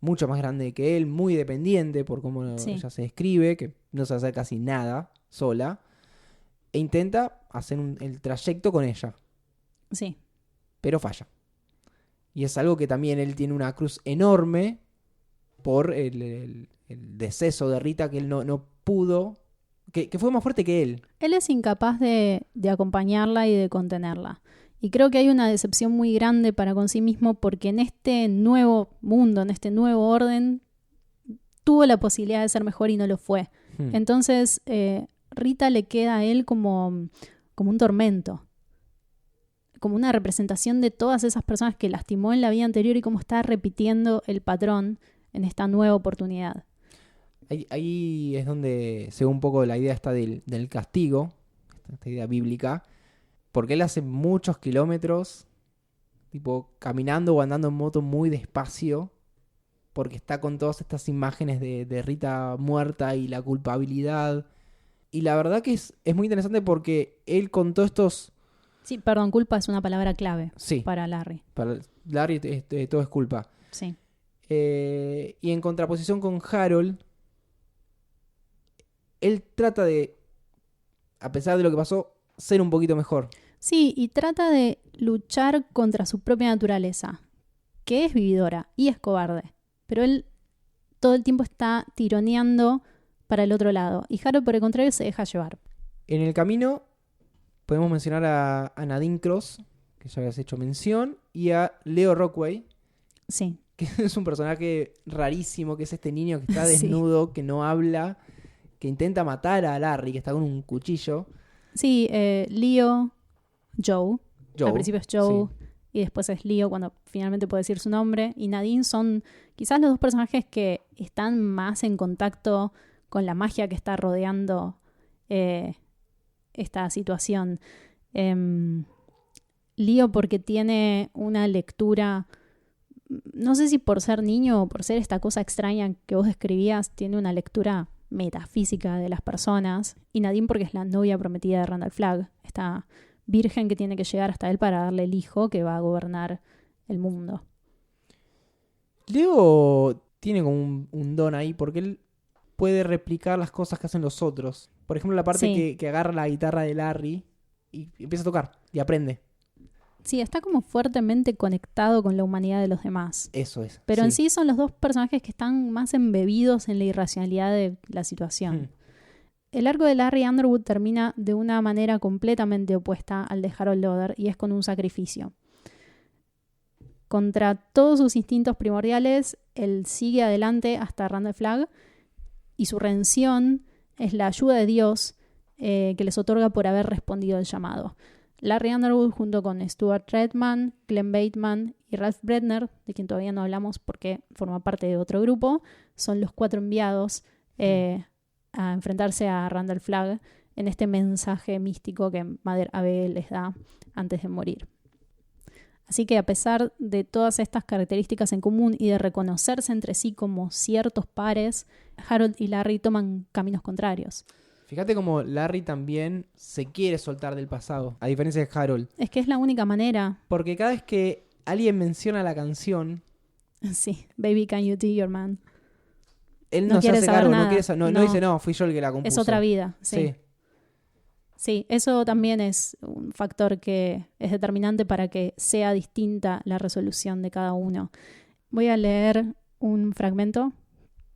mucho más grande que él, muy dependiente por cómo Sí. ella se describe, que no sabe hacer casi nada sola, e intenta hacer el trayecto con ella, Sí. pero falla. Y es algo que también él tiene una cruz enorme por el deceso de Rita, que él no pudo, que fue más fuerte que él. Él es incapaz de acompañarla y de contenerla. Y creo que hay una decepción muy grande para con sí mismo porque en este nuevo mundo, en este nuevo orden, tuvo la posibilidad de ser mejor y no lo fue. Entonces, Rita le queda a él como un tormento. Como una representación de todas esas personas que lastimó en la vida anterior y cómo está repitiendo el patrón en esta nueva oportunidad. Ahí es donde se ve un poco la idea esta del castigo, esta idea bíblica, porque él hace muchos kilómetros, tipo caminando o andando en moto muy despacio, porque está con todas estas imágenes de Rita muerta y la culpabilidad. Y la verdad que es muy interesante porque él con todos estos... Sí, perdón, culpa es una palabra clave Sí, para Larry. para Larry todo es culpa. Sí. Y en contraposición con Harold, él trata de, a pesar de lo que pasó, ser un poquito mejor. Sí, y trata de luchar contra su propia naturaleza, que es vividora y es cobarde. Pero él todo el tiempo está tironeando para el otro lado. Y Harold, por el contrario, se deja llevar. En el camino podemos mencionar a Nadine Cross, que ya habías hecho mención, y a Leo Rockway, Sí. que es un personaje rarísimo, que es este niño que está Sí. desnudo, que no habla, que intenta matar a Larry, que está con un cuchillo. Sí, Leo, Joe. Joe, Al principio es Joe sí. y después es Leo cuando finalmente puede decir su nombre. Y Nadine son quizás los dos personajes que están más en contacto con la magia que está rodeando esta situación. Leo porque tiene una lectura, no sé si por ser niño o por ser esta cosa extraña que vos describías, tiene una lectura metafísica de las personas. Y Nadine porque es la novia prometida de Randall Flagg, esta virgen que tiene que llegar hasta él para darle el hijo que va a gobernar el mundo. Leo tiene como un don ahí porque él puede replicar las cosas que hacen los otros. Por ejemplo, la parte Sí. que agarra la guitarra de Larry y empieza a tocar y aprende. Sí, está como fuertemente conectado con la humanidad de los demás. Eso es. Pero en sí son los dos personajes que están más embebidos en la irracionalidad de la situación. El arco de Larry Underwood termina de una manera completamente opuesta al de Harold Lauder y es con un sacrificio. Contra todos sus instintos primordiales, él sigue adelante hasta Randall Flagg y su redención es la ayuda de Dios que les otorga por haber respondido al llamado. Larry Underwood junto con Stuart Redman, Glenn Bateman y Ralph Bredner, de quien todavía no hablamos porque forma parte de otro grupo, son los 4 enviados a enfrentarse a Randall Flagg en este mensaje místico que Mother Abe les da antes de morir. Así que a pesar de todas estas características en común y de reconocerse entre sí como ciertos pares, Harold y Larry toman caminos contrarios. Fíjate cómo Larry también se quiere soltar del pasado, a diferencia de Harold. Es que es la única manera. Porque cada vez que alguien menciona la canción, Sí, Baby Can You Tell Your Man. él No no se quiere hace saber cargo, nada. no quiere no No. dice, no, fui yo el que la compuso. Es otra vida, sí. Sí. Sí, eso también es un factor que es determinante para que sea distinta la resolución de cada uno. Voy a leer un fragmento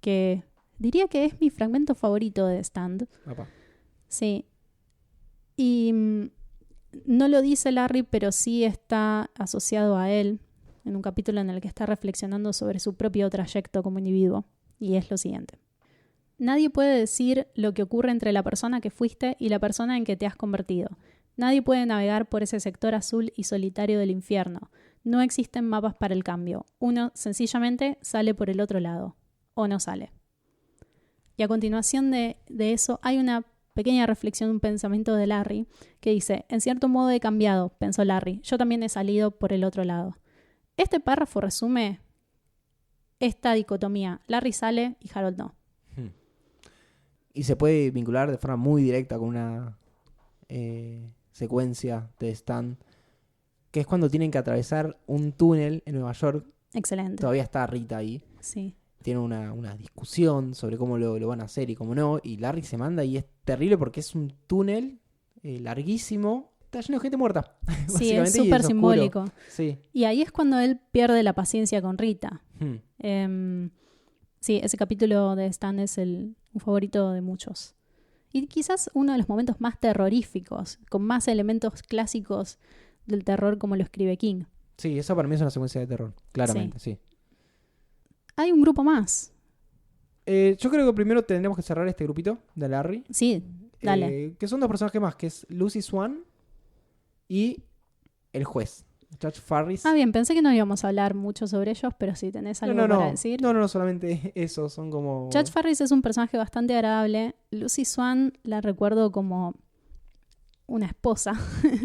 que Diría que es mi fragmento favorito de Stand. Papá. Sí. Y no lo dice Larry, pero sí está asociado a él en un capítulo en el que está reflexionando sobre su propio trayecto como individuo. Y es lo siguiente. Nadie puede decir lo que ocurre entre la persona que fuiste y la persona en que te has convertido. Nadie puede navegar por ese sector azul y solitario del infierno. No existen mapas para el cambio. Uno sencillamente sale por el otro lado. O no sale. Y a continuación de eso hay una pequeña reflexión, un pensamiento de Larry que dice: en cierto modo he cambiado, pensó Larry. Yo también he salido por el otro lado. Este párrafo resume esta dicotomía. Larry sale y Harold no. Y se puede vincular de forma muy directa con una secuencia de Stand, que es cuando tienen que atravesar un túnel en Nueva York. Excelente. Todavía está Rita ahí. Sí. Tiene una discusión sobre cómo lo van a hacer y cómo no. Y Larry se manda y es terrible porque es un túnel larguísimo. Está lleno de gente muerta. Sí, es y súper oscuro. simbólico. Sí. Y ahí es cuando él pierde la paciencia con Rita. Hmm. Sí, ese capítulo de Stan es un favorito de muchos. Y quizás uno de los momentos más terroríficos, con más elementos clásicos del terror como lo escribe King. Sí, eso para mí es una secuencia de terror, claramente, sí. Hay un grupo más. Yo creo que primero tendremos que cerrar este grupito de Larry. Sí, dale. Que son dos personajes más, que es Lucy Swan y el juez, Judge Farris. Ah, bien, pensé que no íbamos a hablar mucho sobre ellos, pero si tenés algo para decir. No, solamente eso, son como... Judge Farris es un personaje bastante agradable. Lucy Swan la recuerdo como una esposa.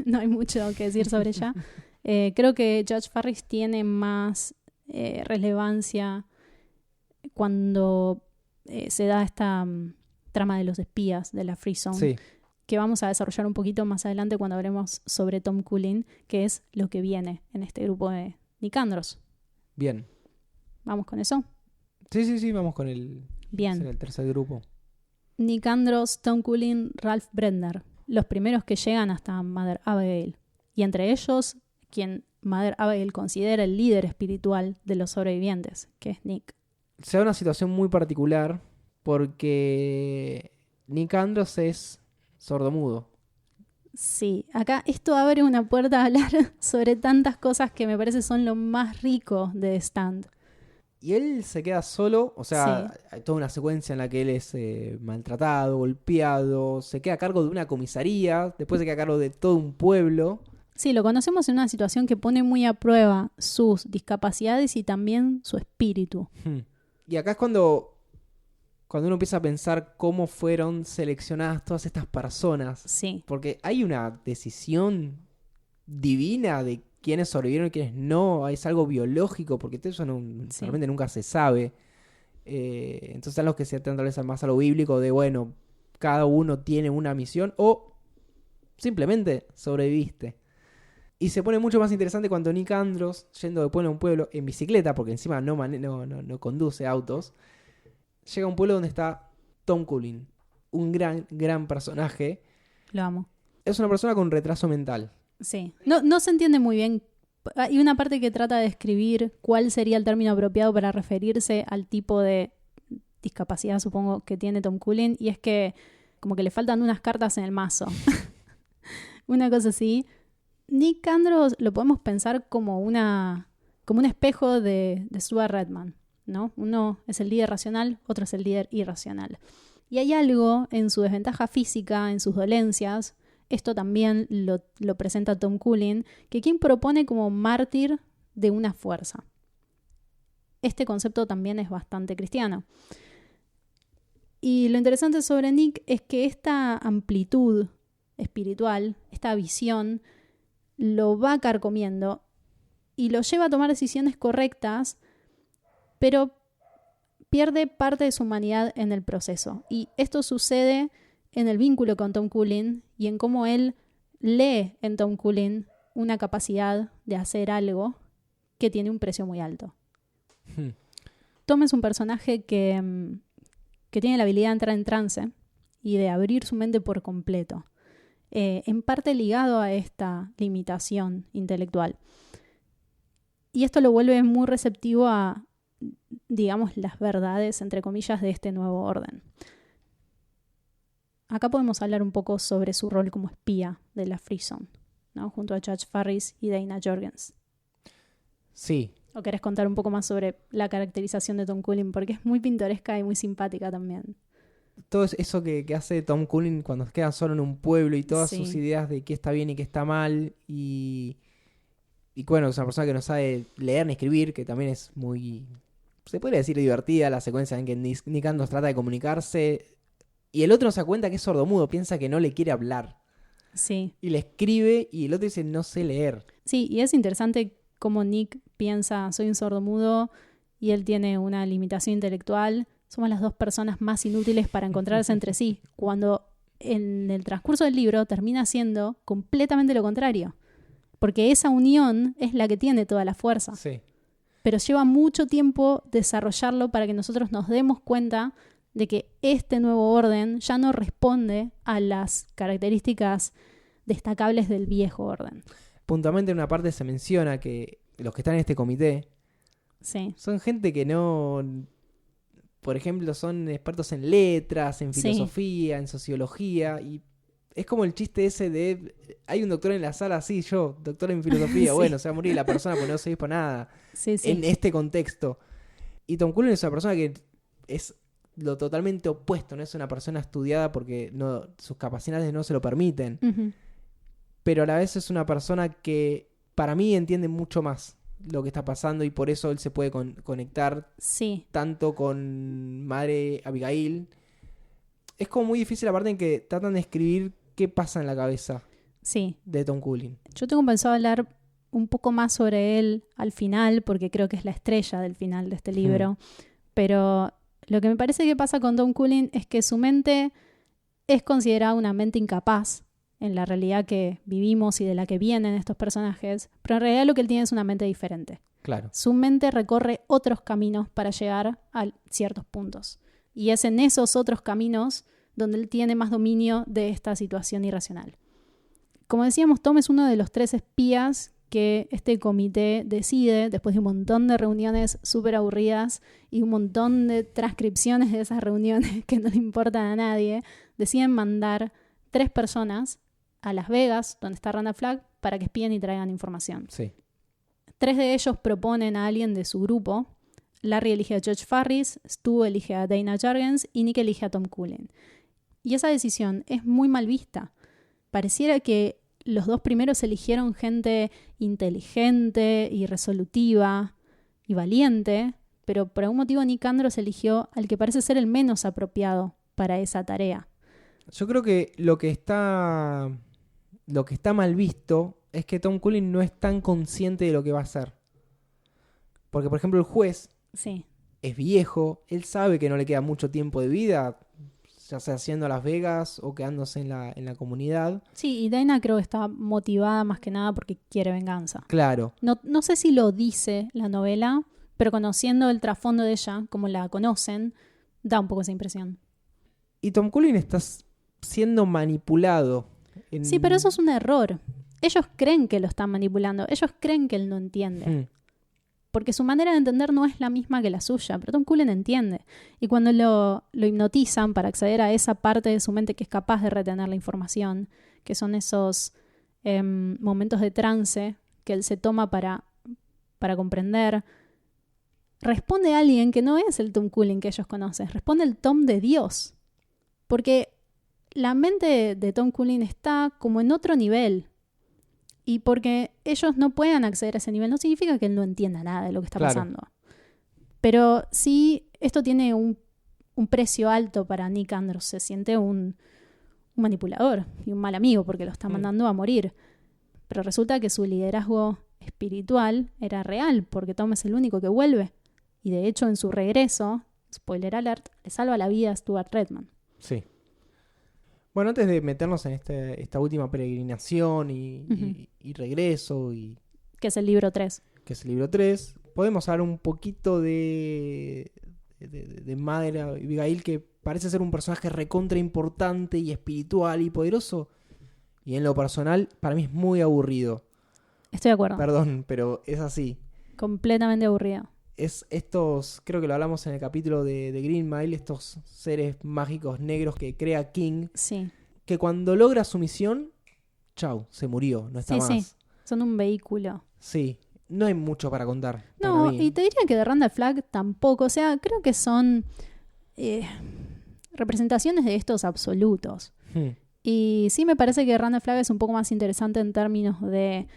No hay mucho que decir sobre ella. Creo que Judge Farris tiene más relevancia cuando se da esta trama de los espías de la Free Zone. Sí. Que vamos a desarrollar un poquito más adelante cuando hablemos sobre Tom Cullen, que es lo que viene en este grupo de Nicandros. Bien. ¿Vamos con eso? Sí, vamos con el tercer grupo. Nicandros, Tom Cullen, Ralph Brender, los primeros que llegan hasta Mother Abigail. Y entre ellos, quien Mother Abigail considera el líder espiritual de los sobrevivientes, que es Nick. Se da una situación muy particular porque Nicandros es sordomudo. Sí, acá esto abre una puerta a hablar sobre tantas cosas que me parece son lo más rico de Stand. Y él se queda solo, o sea, hay toda una secuencia en la que él es maltratado, golpeado, se queda a cargo de una comisaría, después se queda a cargo de todo un pueblo. Sí, lo conocemos en una situación que pone muy a prueba sus discapacidades y también su espíritu. Y acá es cuando uno empieza a pensar cómo fueron seleccionadas todas estas personas. Sí. Porque hay una decisión divina de quiénes sobrevivieron y quiénes no. Es algo biológico, porque eso realmente nunca se sabe. Entonces están los que se tratan más a lo bíblico de, bueno, cada uno tiene una misión o simplemente sobreviviste. Y se pone mucho más interesante cuando Nicandros, yendo de pueblo a un pueblo en bicicleta, porque encima no conduce autos, llega a un pueblo donde está Tom Cullen, un gran personaje. Lo amo. Es una persona con retraso mental. Sí. No se entiende muy bien. Hay una parte que trata de describir cuál sería el término apropiado para referirse al tipo de discapacidad, supongo, que tiene Tom Cullen, y es que como que le faltan unas cartas en el mazo. Una cosa así. Nicandros lo podemos pensar como un espejo de Stuart Redman, ¿no? Uno es el líder racional, otro es el líder irracional. Y hay algo en su desventaja física, en sus dolencias, esto también lo presenta Tom Cullen, que King propone como mártir de una fuerza. Este concepto también es bastante cristiano. Y lo interesante sobre Nick es que esta amplitud espiritual, esta visión, lo va carcomiendo y lo lleva a tomar decisiones correctas, pero pierde parte de su humanidad en el proceso. Y esto sucede en el vínculo con Tom Cullen y en cómo él lee en Tom Cullen una capacidad de hacer algo que tiene un precio muy alto. Tom es un personaje que tiene la habilidad de entrar en trance y de abrir su mente por completo. En parte ligado a esta limitación intelectual. Y esto lo vuelve muy receptivo a digamos, las verdades, entre comillas, de este nuevo orden. Acá podemos hablar un poco sobre su rol como espía de la Free Zone, ¿no? Junto a Judge Farris y Dana Jorgens. Sí. ¿O querés contar un poco más sobre la caracterización de Tom Cullen? Porque es muy pintoresca y muy simpática también. Todo eso que hace Tom Cullen cuando queda solo en un pueblo y todas Sí. sus ideas de qué está bien y qué está mal. Y bueno, es una persona que no sabe leer ni escribir, que también es muy, se podría decir, divertida la secuencia en que Nick Andros trata de comunicarse y el otro no se da cuenta que es sordomudo, piensa que no le quiere hablar. Sí. Y le escribe y el otro dice no sé leer. Sí, y es interesante cómo Nick piensa, soy un sordomudo y él tiene una limitación intelectual. Somos las dos personas más inútiles para encontrarse entre sí, cuando en el transcurso del libro termina siendo completamente lo contrario. Porque esa unión es la que tiene toda la fuerza. Sí. Pero lleva mucho tiempo desarrollarlo para que nosotros nos demos cuenta de que este nuevo orden ya no responde a las características destacables del viejo orden. Puntualmente en una parte se menciona que los que están en este comité Sí. son gente que no, por ejemplo, son expertos en letras, en Sí. filosofía, en sociología, y es como el chiste ese de, hay un doctor en la sala, sí, yo, doctor en filosofía, Sí. bueno, se va a morir la persona porque no se para nada, Sí, sí. en este contexto. Y Tom Cullen es una persona que es lo totalmente opuesto, no es una persona estudiada porque no, sus capacidades no se lo permiten, Ujú. pero a la vez es una persona que para mí entiende mucho más lo que está pasando y por eso él se puede conectar Sí. tanto con Madre Abigail. Es como muy difícil la parte en que tratan de escribir qué pasa en la cabeza Sí. de Tom Cullen. Yo tengo pensado hablar un poco más sobre él al final, porque creo que es la estrella del final de este libro. Pero lo que me parece que pasa con Tom Cullen es que su mente es considerada una mente incapaz en la realidad que vivimos y de la que vienen estos personajes, pero en realidad lo que él tiene es una mente diferente. Claro. Su mente recorre otros caminos para llegar a ciertos puntos. Y es en esos otros caminos donde él tiene más dominio de esta situación irracional. Como decíamos, Tom es uno de los 3 espías que este comité decide, después de un montón de reuniones súper aburridas y un montón de transcripciones de esas reuniones que no le importan a nadie, deciden mandar 3 personas a Las Vegas, donde está Randall Flagg, para que espíen y traigan información. Sí. 3 de ellos proponen a alguien de su grupo. Larry elige a Judge Farris, Stu elige a Dana Jorgens y Nick elige a Tom Cullen. Y esa decisión es muy mal vista. Pareciera que los 2 primeros eligieron gente inteligente y resolutiva y valiente, pero por algún motivo Nick Andros eligió al que parece ser el menos apropiado para esa tarea. Yo creo que lo que está mal visto es que Tom Cullen no es tan consciente de lo que va a hacer. Porque, por ejemplo, el juez Sí, es viejo, él sabe que no le queda mucho tiempo de vida, ya sea haciendo Las Vegas o quedándose en la comunidad. sí, y Dana creo que está motivada más que nada porque quiere venganza. Claro. No sé si lo dice la novela, pero conociendo el trasfondo de ella, como la conocen, da un poco esa impresión. Y Tom Cullen está siendo manipulado. Sí, pero eso es un error. Ellos creen que lo están manipulando, ellos creen que él no entiende. Mm. Porque su manera de entender no es la misma que la suya, pero Tom Cullen entiende. Y cuando lo hipnotizan para acceder a esa parte de su mente que es capaz de retener la información, que son esos momentos de trance que él se toma para comprender, responde a alguien que no es el Tom Cullen que ellos conocen, responde el Tom de Dios. Porque la mente de Tom Cullen está como en otro nivel. Y porque ellos no puedan acceder a ese nivel no significa que él no entienda nada de lo que está pasando. Pero sí, esto tiene un precio alto para Nick Andros. Se siente un manipulador y un mal amigo porque lo está mandando a morir. Pero resulta que su liderazgo espiritual era real porque Tom es el único que vuelve. Y de hecho en su regreso, spoiler alert, le salva la vida a Stuart Redman. Sí. Bueno, antes de meternos en esta última peregrinación Ujú. y regreso, Que es el libro 3. que es el libro 3, podemos hablar un poquito de Madre Abigail, que parece ser un personaje recontra importante y espiritual y poderoso. Y en lo personal, para mí es muy aburrido. Estoy de acuerdo. Perdón, pero es así. Completamente aburrido. es estos, creo que lo hablamos en el capítulo de Green Mile, estos seres mágicos negros que crea King, Sí. que cuando logra su misión, chau, se murió, no está Sí, más. sí. Son un vehículo. Sí, no hay mucho para contar. No, para mí. y te diría que de Randall Flagg tampoco. O sea, creo que son representaciones de estos absolutos. Y sí me parece que Randall Flagg es un poco más interesante en términos de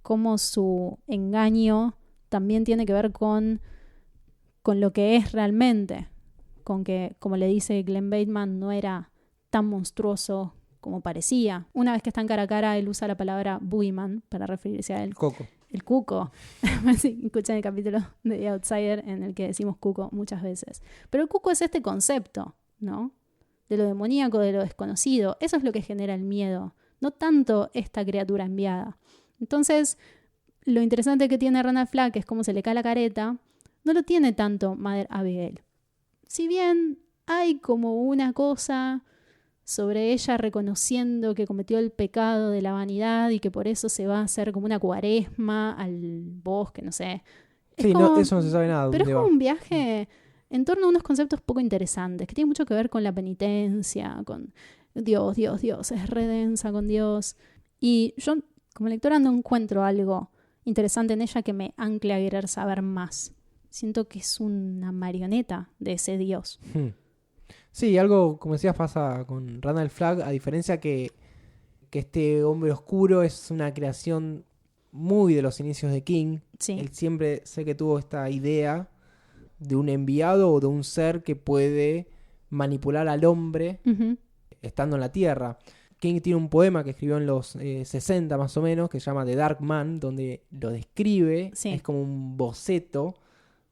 cómo su engaño también tiene que ver con lo que es realmente. Con que, como le dice Glenn Bateman, no era tan monstruoso como parecía. Una vez que están cara a cara, él usa la palabra boogeyman para referirse a él. Coco. El cuco. Sí, escuchan el capítulo de The Outsider en el que decimos cuco muchas veces. Pero el cuco es este concepto, ¿no? De lo demoníaco, de lo desconocido. Eso es lo que genera el miedo. No tanto esta criatura enviada. Entonces, lo interesante que tiene Randall Flagg es cómo se le cae la careta. No lo tiene tanto Mother Abigail. Si bien hay como una cosa sobre ella reconociendo que cometió el pecado de la vanidad y que por eso se va a hacer como una cuaresma al bosque, no sé. Sí, como, no, eso no se sabe nada. pero es ¿Dónde como va? un viaje en torno a unos conceptos poco interesantes, que tienen mucho que ver con la penitencia, con Dios, es redensa con Dios. Y yo, como lectora, no encuentro algo interesante en ella que me ancle a querer saber más. Siento que es una marioneta de ese Dios. Sí, algo, como decías, pasa con Randall Flagg, a diferencia que este hombre oscuro es una creación muy de los inicios de King. Sí. Él siempre sé que tuvo esta idea de un enviado o de un ser que puede manipular al hombre Uh-huh. estando en la Tierra. King tiene un poema que escribió en los 60 más o menos, que se llama The Dark Man, donde lo describe, Sí. es como un boceto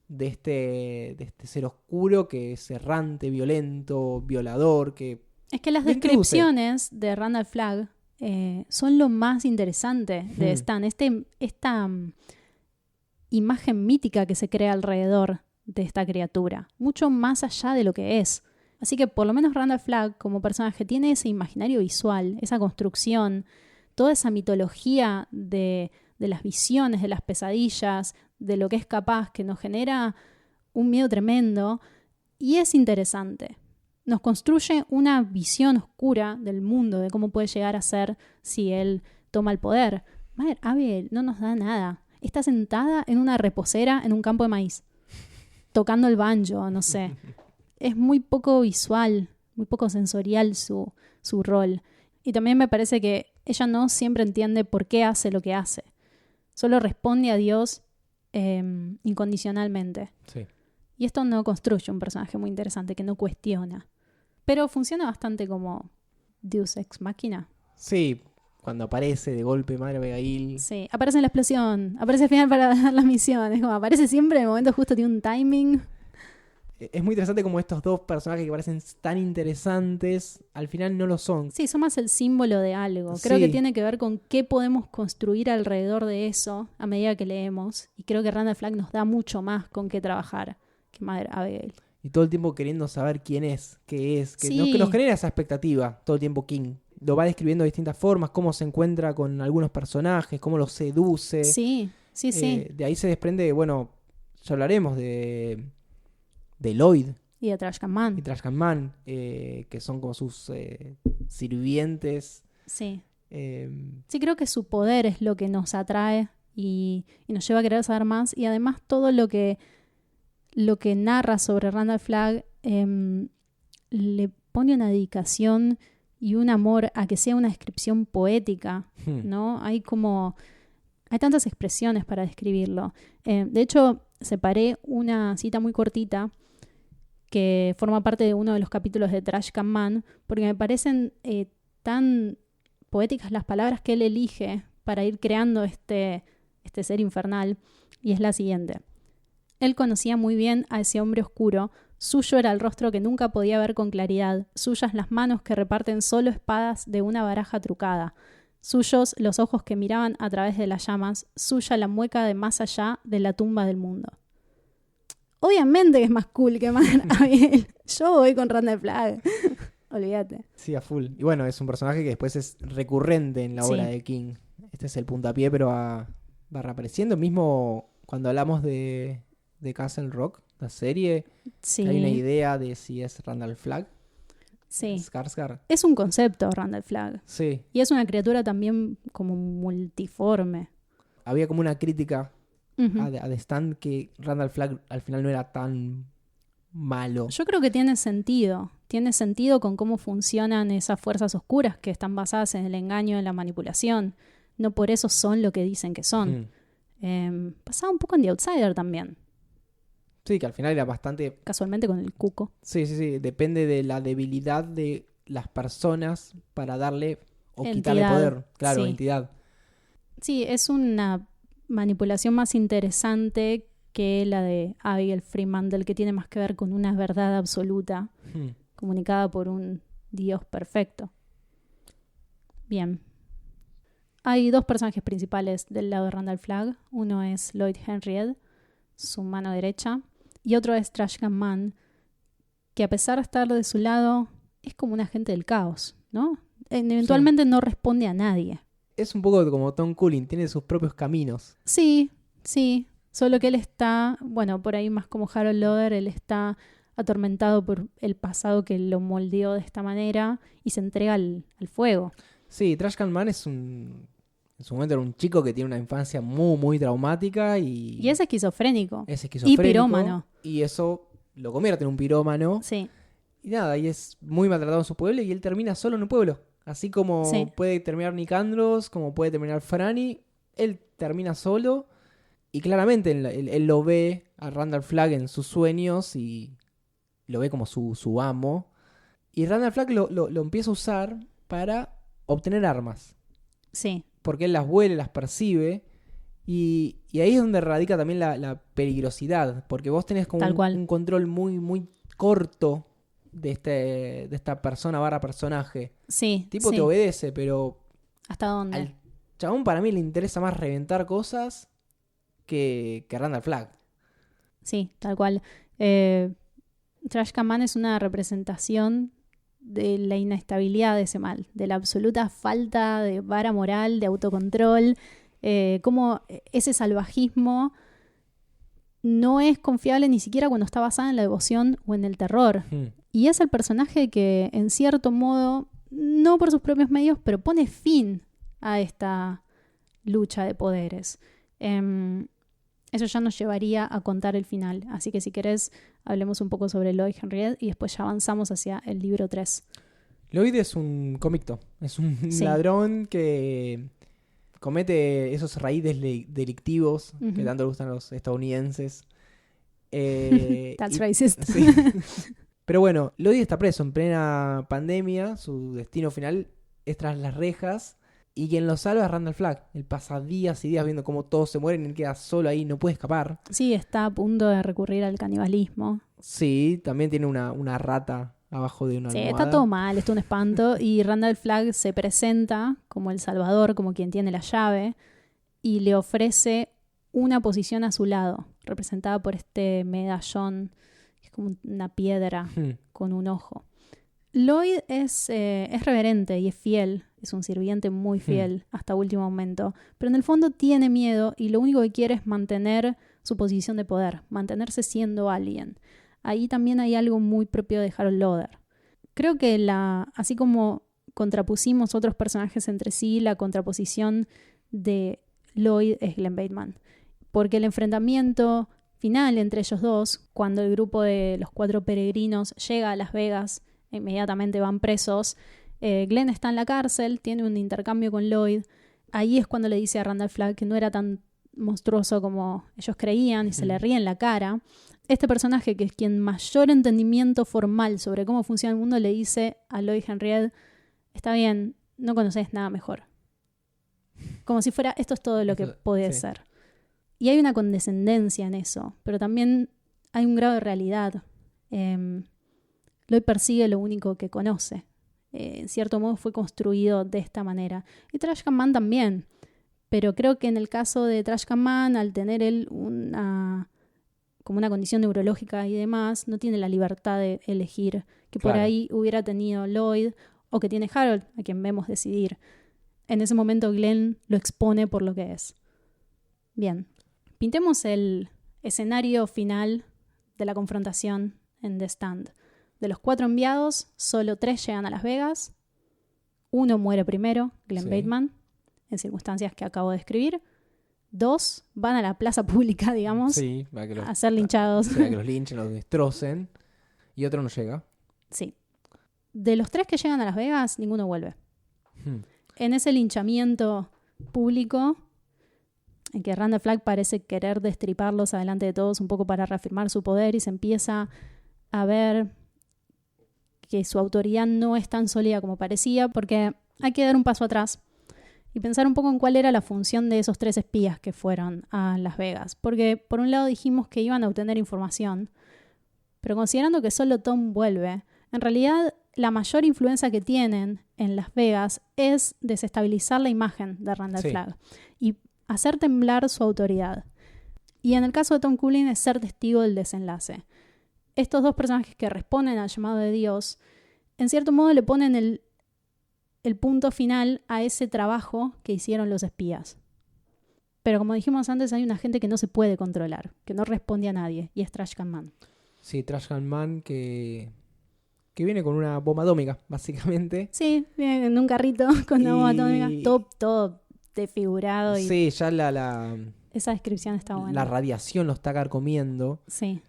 de este ser oscuro que es errante, violento, violador, que Es que las lo introduce. descripciones de Randall Flagg son lo más interesante de Stan. Esta imagen mítica que se crea alrededor de esta criatura, mucho más allá de lo que es. Así que por lo menos Randall Flagg como personaje tiene ese imaginario visual, esa construcción, toda esa mitología de las visiones, de las pesadillas, de lo que es capaz, que nos genera un miedo tremendo. Y es interesante. Nos construye una visión oscura del mundo, de cómo puede llegar a ser si él toma el poder. Mother Abigail no nos da nada. Está sentada en una reposera en un campo de maíz, tocando el banjo, no sé. Es muy poco visual, muy poco sensorial su rol. Y también me parece que ella no siempre entiende por qué hace lo que hace. Solo responde a Dios incondicionalmente. Sí. Y esto no construye un personaje muy interesante que no cuestiona. Pero funciona bastante como Deus Ex Machina. Sí, cuando aparece de golpe Madre Abigail. Sí, aparece en la explosión, aparece al final para dar la misión. Es como aparece siempre en el momento justo, tiene un timing. Es muy interesante como estos dos personajes que parecen tan interesantes, al final no lo son. Sí, son más el símbolo de algo. Creo Sí. que tiene que ver con qué podemos construir alrededor de eso a medida que leemos. Y creo que Randall Flagg nos da mucho más con qué trabajar que Mother Abigail. Y todo el tiempo queriendo saber quién es, qué es. Que, Sí. que nos genera esa expectativa todo el tiempo King. Lo va describiendo de distintas formas, cómo se encuentra con algunos personajes, cómo los seduce. Sí. De ahí se desprende, bueno, ya hablaremos de Lloyd Y de Trash Can Man. y Trashcan Man, que son como sus sirvientes. Sí. Eh, Sí, creo que su poder es lo que nos atrae y nos lleva a querer saber más. Y además todo lo que narra sobre Randall Flagg le pone una dedicación y un amor a que sea una descripción poética, ¿no? Hay tantas expresiones para describirlo. De hecho, separé una cita muy cortita que forma parte de uno de los capítulos de Trash Can Man, porque me parecen tan poéticas las palabras que él elige para ir creando este ser infernal, y es la siguiente. Él conocía muy bien a ese hombre oscuro. Suyo era el rostro que nunca podía ver con claridad, suyas las manos que reparten solo espadas de una baraja trucada, suyos los ojos que miraban a través de las llamas, suya la mueca de más allá de la tumba del mundo. Obviamente que es más cool que Mother Abigail. Yo voy con Randall Flagg. Olvídate. sí, a full. Y bueno, es un personaje que después es recurrente en la obra Sí. de King. Este es el puntapié, pero va reapareciendo. Mismo cuando hablamos de de Castle Rock, la serie. Sí. Hay una idea de si es Randall Flagg. Sí. Skarsgård. Es un concepto, Randall Flagg. Sí. Y es una criatura también como multiforme. Había como una crítica Ujú. a The Stand que Randall Flagg al final no era tan malo. Yo creo que tiene sentido. Tiene sentido con cómo funcionan esas fuerzas oscuras que están basadas en el engaño y en la manipulación. No por eso son lo que dicen que son. Pasaba un poco en The Outsider también. Sí, que al final era bastante... Casualmente con el cuco. Sí. Depende de la debilidad de las personas para darle o quitarle Entidad, poder. Claro, sí. entidad. Sí, es una manipulación más interesante que la de Abigail Freeman, que tiene más que ver con una verdad absoluta comunicada por un Dios perfecto. Bien. Hay dos personajes principales del lado de Randall Flagg. Uno es Lloyd Henriette, su mano derecha, y otro es Trashcan Man, que a pesar de estar de su lado, es como un agente del caos, ¿no? Eventualmente no responde a nadie. Es un poco como Tom Cullen, tiene sus propios caminos. Sí. Solo que él está, bueno, por ahí más como Harold Loder, él está atormentado por el pasado que lo moldeó de esta manera y se entrega al fuego. Sí, Trashcan Man en su momento era un chico que tiene una infancia muy, muy traumática y es esquizofrénico. es esquizofrénico. Y pirómano. Y eso lo convierte en un pirómano. Sí. Y nada, y es muy maltratado en su pueblo y él termina solo en un pueblo. Así como puede terminar Nicandros, como puede terminar Franny, él termina solo. Y claramente él lo ve a Randall Flagg en sus sueños y lo ve como su amo. Y Randall Flagg lo empieza a usar para obtener armas. Sí. Porque él las huele, las percibe. Y ahí es donde radica también la peligrosidad. Porque vos tenés como un control muy, muy corto de esta persona / personaje. Sí. El tipo te obedece, pero... ¿Hasta dónde? Al chabón para mí le interesa más reventar cosas que Randall Flagg. Sí, tal cual. Trashcan Man es una representación de la inestabilidad de ese mal, de la absoluta falta de vara moral, de autocontrol, como ese salvajismo no es confiable ni siquiera cuando está basada en la devoción o en el terror. Y es el personaje que, en cierto modo, no por sus propios medios, pero pone fin a esta lucha de poderes. Eso ya nos llevaría a contar el final. Así que si querés, hablemos un poco sobre Lloyd Henriette y después ya avanzamos hacia el libro 3. Lloyd es un convicto. Es un ladrón que comete esos raíces delictivos que tanto le gustan a los estadounidenses. That's racist. Sí. Pero bueno, Lloyd está preso en plena pandemia. Su destino final es tras las rejas. Y quien lo salva es Randall Flagg. Él pasa días y días viendo cómo todos se mueren y él queda solo ahí, no puede escapar. Sí, está a punto de recurrir al canibalismo. Sí, también tiene una rata abajo de una almohada. Sí, está todo mal, está un espanto. Y Randall Flagg se presenta como el salvador, como quien tiene la llave, y le ofrece una posición a su lado, representada por este medallón, que es como una piedra con un ojo. Lloyd es reverente y es fiel, es un sirviente muy fiel hasta último momento, pero en el fondo tiene miedo y lo único que quiere es mantener su posición de poder, mantenerse siendo alguien. Ahí también hay algo muy propio de Harold Loder. Creo que así como contrapusimos otros personajes entre sí, la contraposición de Lloyd es Glenn Bateman, porque el enfrentamiento final entre ellos dos, cuando el grupo de los 4 peregrinos llega a Las Vegas, inmediatamente van presos. Glenn está en la cárcel, tiene un intercambio con Lloyd. Ahí es cuando le dice a Randall Flagg que no era tan monstruoso como ellos creían y se le ríe en la cara. Este personaje, que es quien mayor entendimiento formal sobre cómo funciona el mundo, le dice a Lloyd Henriette: está bien, no conoces nada mejor. Como si fuera, esto es todo lo que puede ser. Y hay una condescendencia en eso, pero también hay un grado de realidad. Lloyd persigue lo único que conoce. En cierto modo fue construido de esta manera. Y Trashcan Man también. Pero creo que en el caso de Trashcan Man, al tener él como una condición neurológica y demás, no tiene la libertad de elegir que por ahí hubiera tenido Lloyd o que tiene Harold, a quien vemos decidir. En ese momento Glenn lo expone por lo que es. Bien, pintemos el escenario final de la confrontación en The Stand. De los 4 enviados, solo 3 llegan a Las Vegas. 1 muere primero, Glenn Bateman, en circunstancias que acabo de describir. 2 van a la plaza pública, digamos, a ser linchados. Para que los linchen, los destrocen. Y otro no llega. Sí. De los 3 que llegan a Las Vegas, ninguno vuelve. En ese linchamiento público, en que Randall Flagg parece querer destriparlos adelante de todos un poco para reafirmar su poder, y se empieza a ver que su autoridad no es tan sólida como parecía, porque hay que dar un paso atrás y pensar un poco en cuál era la función de esos 3 espías que fueron a Las Vegas. Porque por un lado dijimos que iban a obtener información, pero considerando que solo Tom vuelve, en realidad la mayor influencia que tienen en Las Vegas es desestabilizar la imagen de Randall Flagg y hacer temblar su autoridad. Y en el caso de Tom Cullen es ser testigo del desenlace. Estos 2 personajes que responden al llamado de Dios, en cierto modo le ponen el punto final a ese trabajo que hicieron los espías. Pero como dijimos antes, hay una gente que no se puede controlar, que no responde a nadie, y es Trash Can Man. Sí, Trash Can Man que viene con una bomba atómica, básicamente. Sí, viene en un carrito con una bomba atómica, todo desfigurado. Sí, ya esa descripción está buena. La radiación lo está carcomiendo. Sí.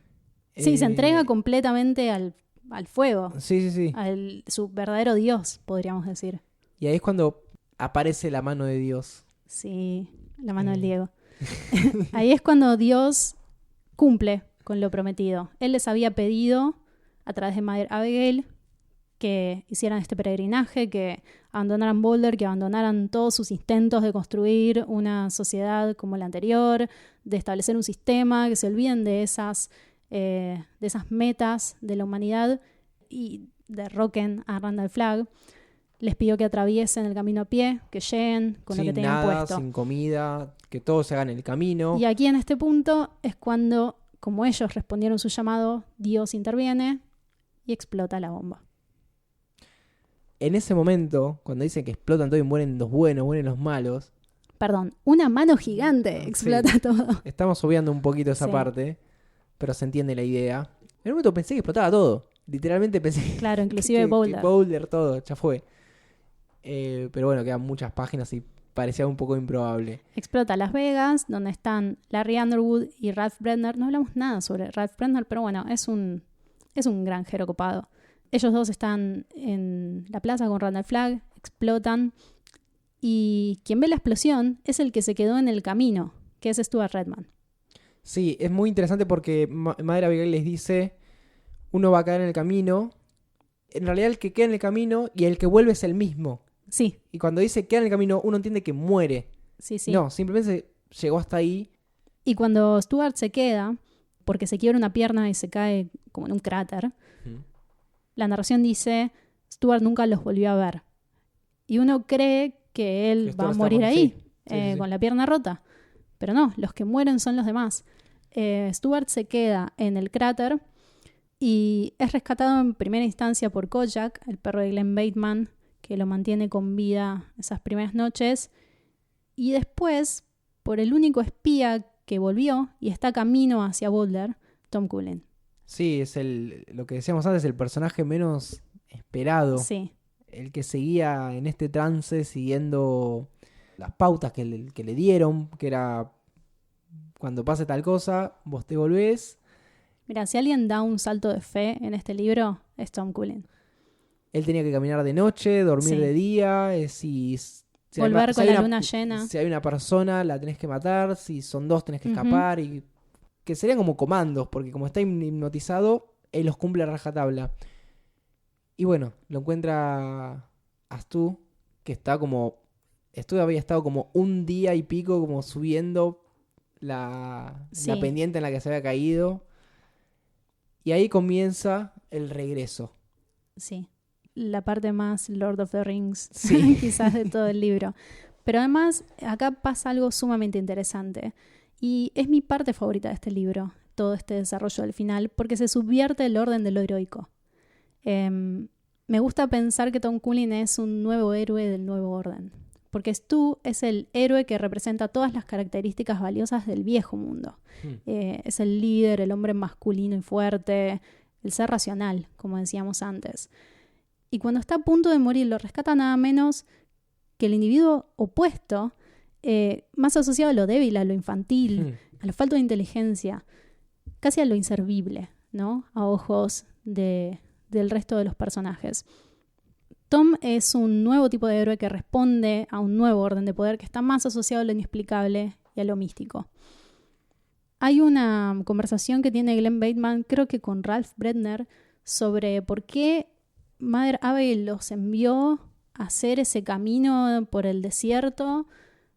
Sí, se entrega completamente al fuego. Sí. Su verdadero Dios, podríamos decir. Y ahí es cuando aparece la mano de Dios. Sí, la mano del Diego. Ahí es cuando Dios cumple con lo prometido. Él les había pedido, a través de Mother Abigail, que hicieran este peregrinaje, que abandonaran Boulder, que abandonaran todos sus intentos de construir una sociedad como la anterior, de establecer un sistema, que se olviden de esas metas de la humanidad, y derroquen a Randall Flagg. Les pidió que atraviesen el camino a pie, que lleguen con lo que tenían puesto. Sin comida, que todos se hagan el camino. Y aquí en este punto es cuando, como ellos respondieron su llamado, Dios interviene y explota la bomba. En ese momento, cuando dicen que explotan todo y mueren los buenos, mueren los malos. Perdón, una mano gigante explota todo. Estamos obviando un poquito esa parte, pero se entiende la idea. En un momento pensé que explotaba todo. Literalmente pensé. Claro, inclusive Boulder. Que Boulder, todo, ya fue. Pero bueno, quedan muchas páginas y parecía un poco improbable. Explota Las Vegas, donde están Larry Underwood y Ralph Brenner. No hablamos nada sobre Ralph Brenner, pero bueno, es un granjero copado. Ellos 2 están en la plaza con Randall Flagg, explotan, y quien ve la explosión es el que se quedó en el camino, que es Stuart Redman. Sí, es muy interesante porque Madre Abigail les dice, uno va a caer en el camino. En realidad el que queda en el camino y el que vuelve es el mismo. Sí. Y cuando dice queda en el camino, uno entiende que muere. Sí. No, simplemente llegó hasta ahí. Y cuando Stuart se queda, porque se quiebra una pierna y se cae como en un cráter, la narración dice, Stuart nunca los volvió a ver. Y uno cree que él va a morir ahí, con la pierna rota. Pero no, los que mueren son los demás. Stuart se queda en el cráter y es rescatado en primera instancia por Kojak, el perro de Glenn Bateman, que lo mantiene con vida esas primeras noches. Y después, por el único espía que volvió y está camino hacia Boulder, Tom Cullen. Sí, es lo que decíamos antes, el personaje menos esperado. Sí. El que seguía en este trance siguiendo las pautas que le dieron, que era cuando pase tal cosa, vos te volvés. Mira, si alguien da un salto de fe en este libro, es Tom Cullen. Él tenía que caminar de noche, dormir de día, si volver con la luna llena. Si hay una persona, la tenés que matar, si son 2 tenés que escapar, y que serían como comandos, porque como está hipnotizado, él los cumple a rajatabla. Y bueno, lo encuentra Stu, que está como... Stu había estado como un día y pico como subiendo la pendiente en la que se había caído. Y ahí comienza el regreso. Sí, la parte más Lord of the Rings, sí. quizás de todo el libro. Pero además, acá pasa algo sumamente interesante. Y es mi parte favorita de este libro, todo este desarrollo del final, porque se subvierte el orden de lo heroico. Me gusta pensar que Tom Cullen es un nuevo héroe del nuevo orden. porque Stu es el héroe que representa todas las características valiosas del viejo mundo. Es el líder, el hombre masculino y fuerte, el ser racional, como decíamos antes. Y cuando está a punto de morir, lo rescata nada menos que el individuo opuesto, más asociado a lo débil, a lo infantil, a la falta de inteligencia, casi a lo inservible, ¿no? A ojos del resto de los personajes. Tom es un nuevo tipo de héroe que responde a un nuevo orden de poder que está más asociado a lo inexplicable y a lo místico. Hay una conversación que tiene Glenn Bateman, creo que con Ralph Bredner, sobre por qué Mother Abigail los envió a hacer ese camino por el desierto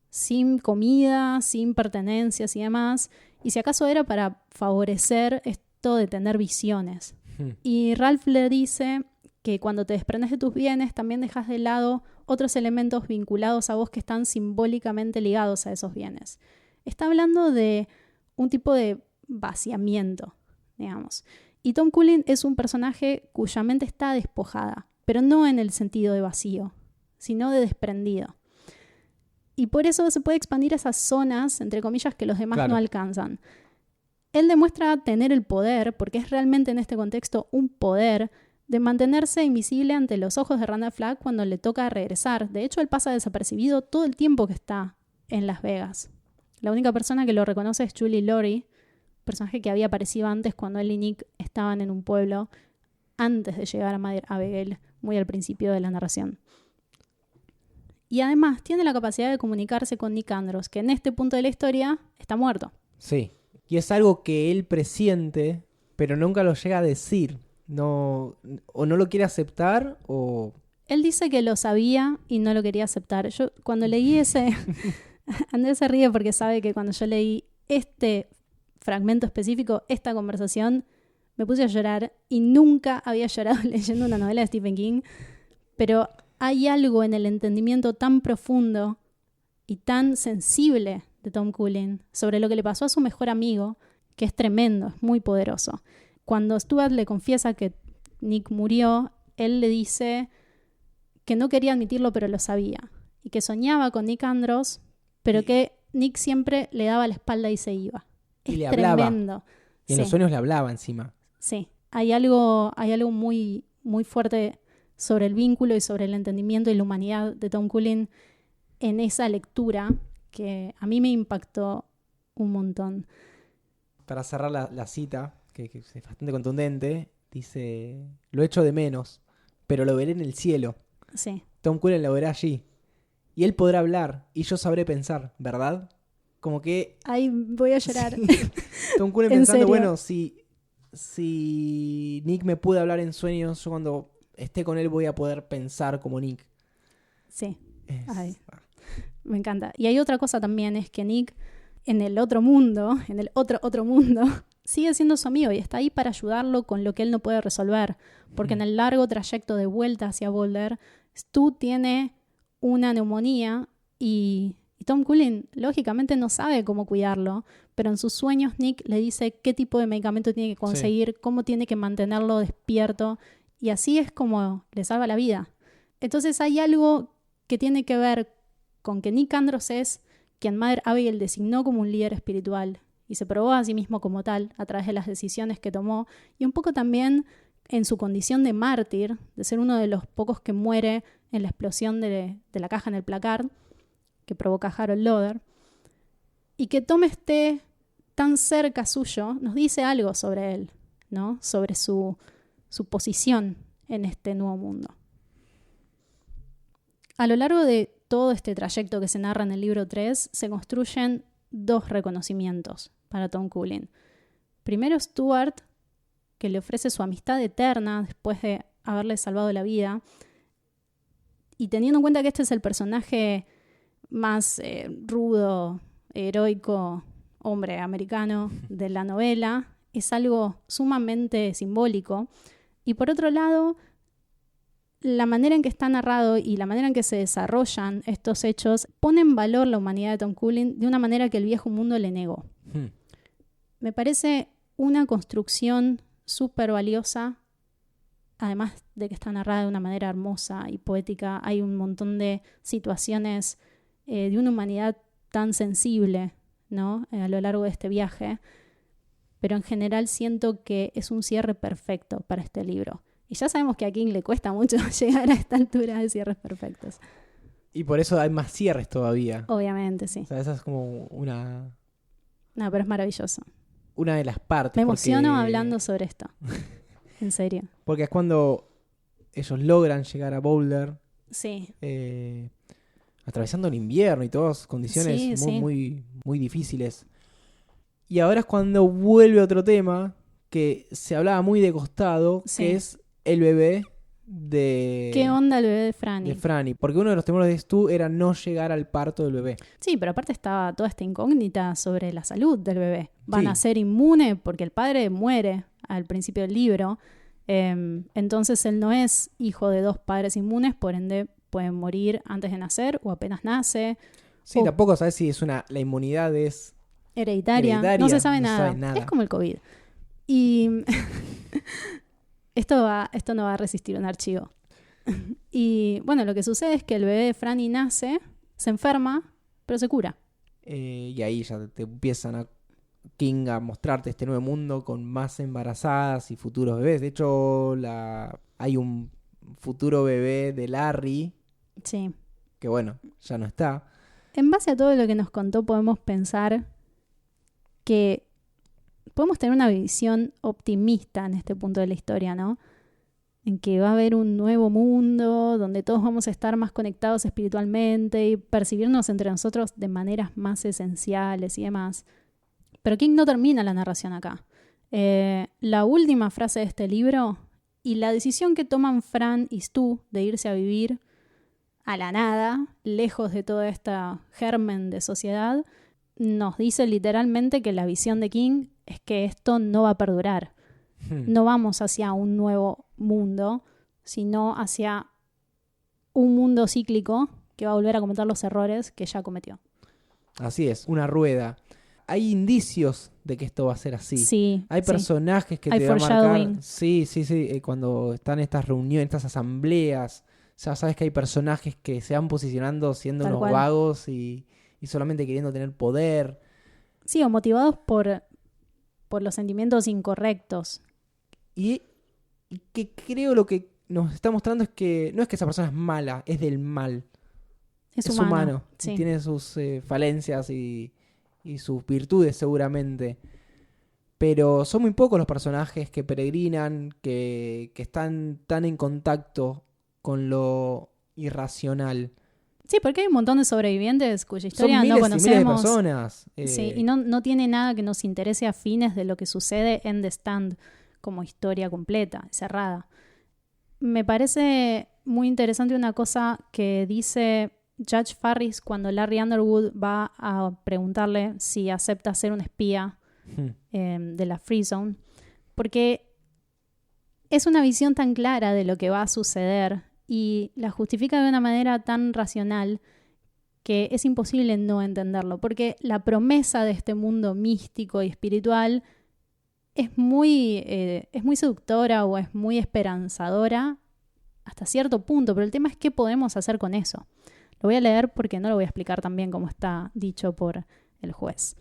sin comida, sin pertenencias y demás, y si acaso era para favorecer esto de tener visiones. Y Ralph le dice que cuando te desprendes de tus bienes también dejas de lado otros elementos vinculados a vos que están simbólicamente ligados a esos bienes. Está hablando de un tipo de vaciamiento, digamos. Y Tom Cullen es un personaje cuya mente está despojada, pero no en el sentido de vacío, sino de desprendido. Y por eso se puede expandir a esas zonas, entre comillas, que los demás no alcanzan. Él demuestra tener el poder, porque es realmente en este contexto un poder, de mantenerse invisible ante los ojos de Randall Flagg cuando le toca regresar. De hecho, él pasa desapercibido todo el tiempo que está en Las Vegas. La única persona que lo reconoce es Julie Laurie, personaje que había aparecido antes cuando él y Nick estaban en un pueblo antes de llegar a Mother Abigail, muy al principio de la narración. Y además tiene la capacidad de comunicarse con Nick Andros, que en este punto de la historia está muerto. Sí, y es algo que él presiente, pero nunca lo llega a decir. No, o no lo quiere aceptar o... Él dice que lo sabía y no lo quería aceptar. Yo cuando leí ese... Andrés se ríe porque sabe que cuando yo leí este fragmento específico, esta conversación, me puse a llorar y nunca había llorado leyendo una novela de Stephen King, pero hay algo en el entendimiento tan profundo y tan sensible de Tom Cullen sobre lo que le pasó a su mejor amigo, que es tremendo, es muy poderoso. Cuando Stuart le confiesa que Nick murió, él le dice que no quería admitirlo, pero lo sabía, y que soñaba con Nick Andros, pero que Nick siempre le daba la espalda y se iba. Y es le tremendo. Hablaba. Y en los sueños le hablaba encima. Sí, hay algo muy, muy fuerte sobre el vínculo y sobre el entendimiento y la humanidad de Tom Cullen en esa lectura que a mí me impactó un montón. Para cerrar la cita, que es bastante contundente, dice: lo echo de menos, pero lo veré en el cielo. Sí. Tom Cullen lo verá allí. Y él podrá hablar, y yo sabré pensar, ¿verdad? Como que... Ay, voy a llorar. Sí. Tom Cullen pensando, bueno, si Nick me puede hablar en sueños, yo cuando esté con él voy a poder pensar como Nick. Sí. Ay, me encanta. Y hay otra cosa también, es que Nick en el otro mundo, en el otro mundo, sigue siendo su amigo y está ahí para ayudarlo con lo que él no puede resolver. Porque en el largo trayecto de vuelta hacia Boulder, Stu tiene una neumonía y Tom Cullen lógicamente no sabe cómo cuidarlo, pero en sus sueños Nick le dice qué tipo de medicamento tiene que conseguir, cómo tiene que mantenerlo despierto, y así es como le salva la vida. Entonces hay algo que tiene que ver con que Nick Andros es quien Mother Abigail designó como un líder espiritual y se probó a sí mismo como tal a través de las decisiones que tomó, y un poco también en su condición de mártir, de ser uno de los pocos que muere en la explosión de la caja en el placard que provoca Harold Lauder. Y que Tom esté tan cerca suyo nos dice algo sobre él, ¿no? Sobre su posición en este nuevo mundo. A lo largo de todo este trayecto que se narra en el libro 3, se construyen dos reconocimientos para Tom Cullen. Primero, Stuart, que le ofrece su amistad eterna después de haberle salvado la vida. Y teniendo en cuenta que este es el personaje más rudo, heroico, hombre americano de la novela, es algo sumamente simbólico. Y por otro lado, la manera en que está narrado y la manera en que se desarrollan estos hechos pone en valor la humanidad de Tom Cullen de una manera que el viejo mundo le negó. Me parece una construcción súper valiosa además de que está narrada de una manera hermosa y poética, hay un montón de situaciones de una humanidad tan sensible, ¿no? A lo largo de este viaje. Pero en general siento que es un cierre perfecto para este libro. Y ya sabemos que a King le cuesta mucho llegar a esta altura de cierres perfectos. Y por eso hay más cierres todavía. Obviamente, sí. O sea, esa es como No, pero es maravilloso. una de las partes. Me emociono hablando sobre esto. En serio. Porque es cuando ellos logran llegar a Boulder, Sí. atravesando el invierno y todas condiciones Sí, muy, sí. muy, muy difíciles. Y ahora es cuando vuelve otro tema que se hablaba muy de costado, Sí. que es el bebé de... ¿Qué onda el bebé de Franny? De Franny. Porque uno de los temores de Stu era no llegar al parto del bebé. Sí, pero aparte estaba toda esta incógnita sobre la salud del bebé. ¿Van Sí. a ser inmune? Porque el padre muere al principio del libro. Entonces él no es hijo de 2 padres inmunes, por ende pueden morir antes de nacer o apenas nace. Sí, O- tampoco sabes si es la inmunidad es... Hereditaria. Hereditaria, No se sabe no se nada. sabe nada. Es como el COVID. Y esto no va a resistir un archivo. Y bueno, lo que sucede es que el bebé de Franny nace, se enferma, pero se cura. y ahí ya te empiezan a King a mostrarte este nuevo mundo con más embarazadas y futuros bebés. De hecho, hay un futuro bebé de Larry, Sí. que bueno, ya no está. En base a todo lo que nos contó, podemos pensar que podemos tener una visión optimista en este punto de la historia, ¿no? En que va a haber un nuevo mundo donde todos vamos a estar más conectados espiritualmente y percibirnos entre nosotros de maneras más esenciales y demás. Pero King no termina la narración acá. La última frase de este libro y la decisión que toman Fran y Stu de irse a vivir a la nada, lejos de todo este germen de sociedad, nos dice literalmente que la visión de King es que esto no va a perdurar. No vamos hacia un nuevo mundo, sino hacia un mundo cíclico que va a volver a cometer los errores que ya cometió. Así es, una rueda. Hay indicios de que esto va a ser así. Sí, Hay sí. personajes que Hay te van a marcar. foreshadowing. Sí. Cuando están estas reuniones, estas asambleas, ya sabes que hay personajes que se van posicionando siendo Tal unos cual. vagos y solamente queriendo tener poder. Sí, o motivados por los sentimientos incorrectos. Y que creo lo que nos está mostrando es que no es que esa persona es mala, es del mal. Es Es humano. humano. Sí. Y tiene sus falencias y sus virtudes seguramente. Pero son muy pocos los personajes que peregrinan, que están tan en contacto con lo irracional. Sí, porque hay un montón de sobrevivientes cuya Son historia miles no y miles de conocemos. personas. Sí, y no tiene nada que nos interese a fines de lo que sucede en The Stand como historia completa, cerrada. Me parece muy interesante una cosa que dice Judge Farris cuando Larry Underwood va a preguntarle si acepta ser un espía de la Free Zone, porque es una visión tan clara de lo que va a suceder y la justifica de una manera tan racional que es imposible no entenderlo, porque la promesa de este mundo místico y espiritual es muy seductora o es muy esperanzadora hasta cierto punto, pero el tema es qué podemos hacer con eso. Lo voy a leer porque no lo voy a explicar tan bien como está dicho por el juez.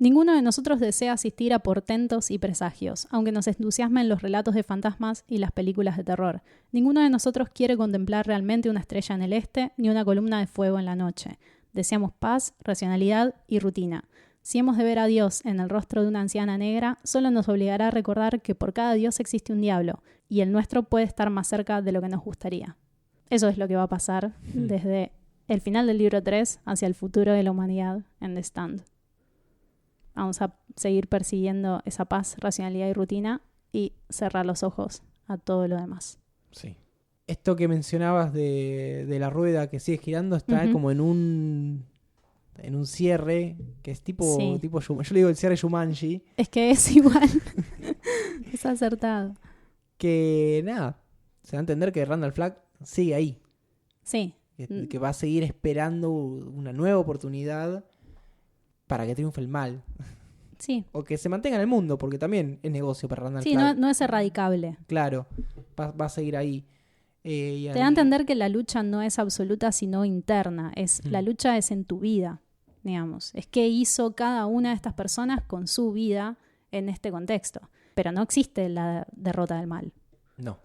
Ninguno de nosotros desea asistir a portentos y presagios, aunque nos entusiasmen los relatos de fantasmas y las películas de terror. Ninguno de nosotros quiere contemplar realmente una estrella en el este ni una columna de fuego en la noche. Deseamos paz, racionalidad y rutina. Si hemos de ver a Dios en el rostro de una anciana negra, solo nos obligará a recordar que por cada Dios existe un diablo, y el nuestro puede estar más cerca de lo que nos gustaría. Eso es lo que va a pasar desde el final del libro 3 hacia el futuro de la humanidad en The Stand. Vamos a seguir persiguiendo esa paz, racionalidad y rutina y cerrar los ojos a todo lo demás. Sí. Esto que mencionabas de la rueda que sigue girando está Ujú. como en un cierre que es tipo Sí. yo le digo el cierre Jumanji, Es que es igual. Es acertado. que nada, se da a entender que Randall Flagg sigue ahí, Sí. que va a seguir esperando una nueva oportunidad para que triunfe el mal. Sí, O que se mantenga en el mundo, porque también es negocio para Randall sí, Flagg. no es erradicable. Claro, va a seguir ahí. Y Te da a entender que la lucha no es absoluta, sino interna. La lucha es en tu vida, digamos. Es qué hizo cada una de estas personas con su vida en este contexto. Pero no existe la derrota del mal. No.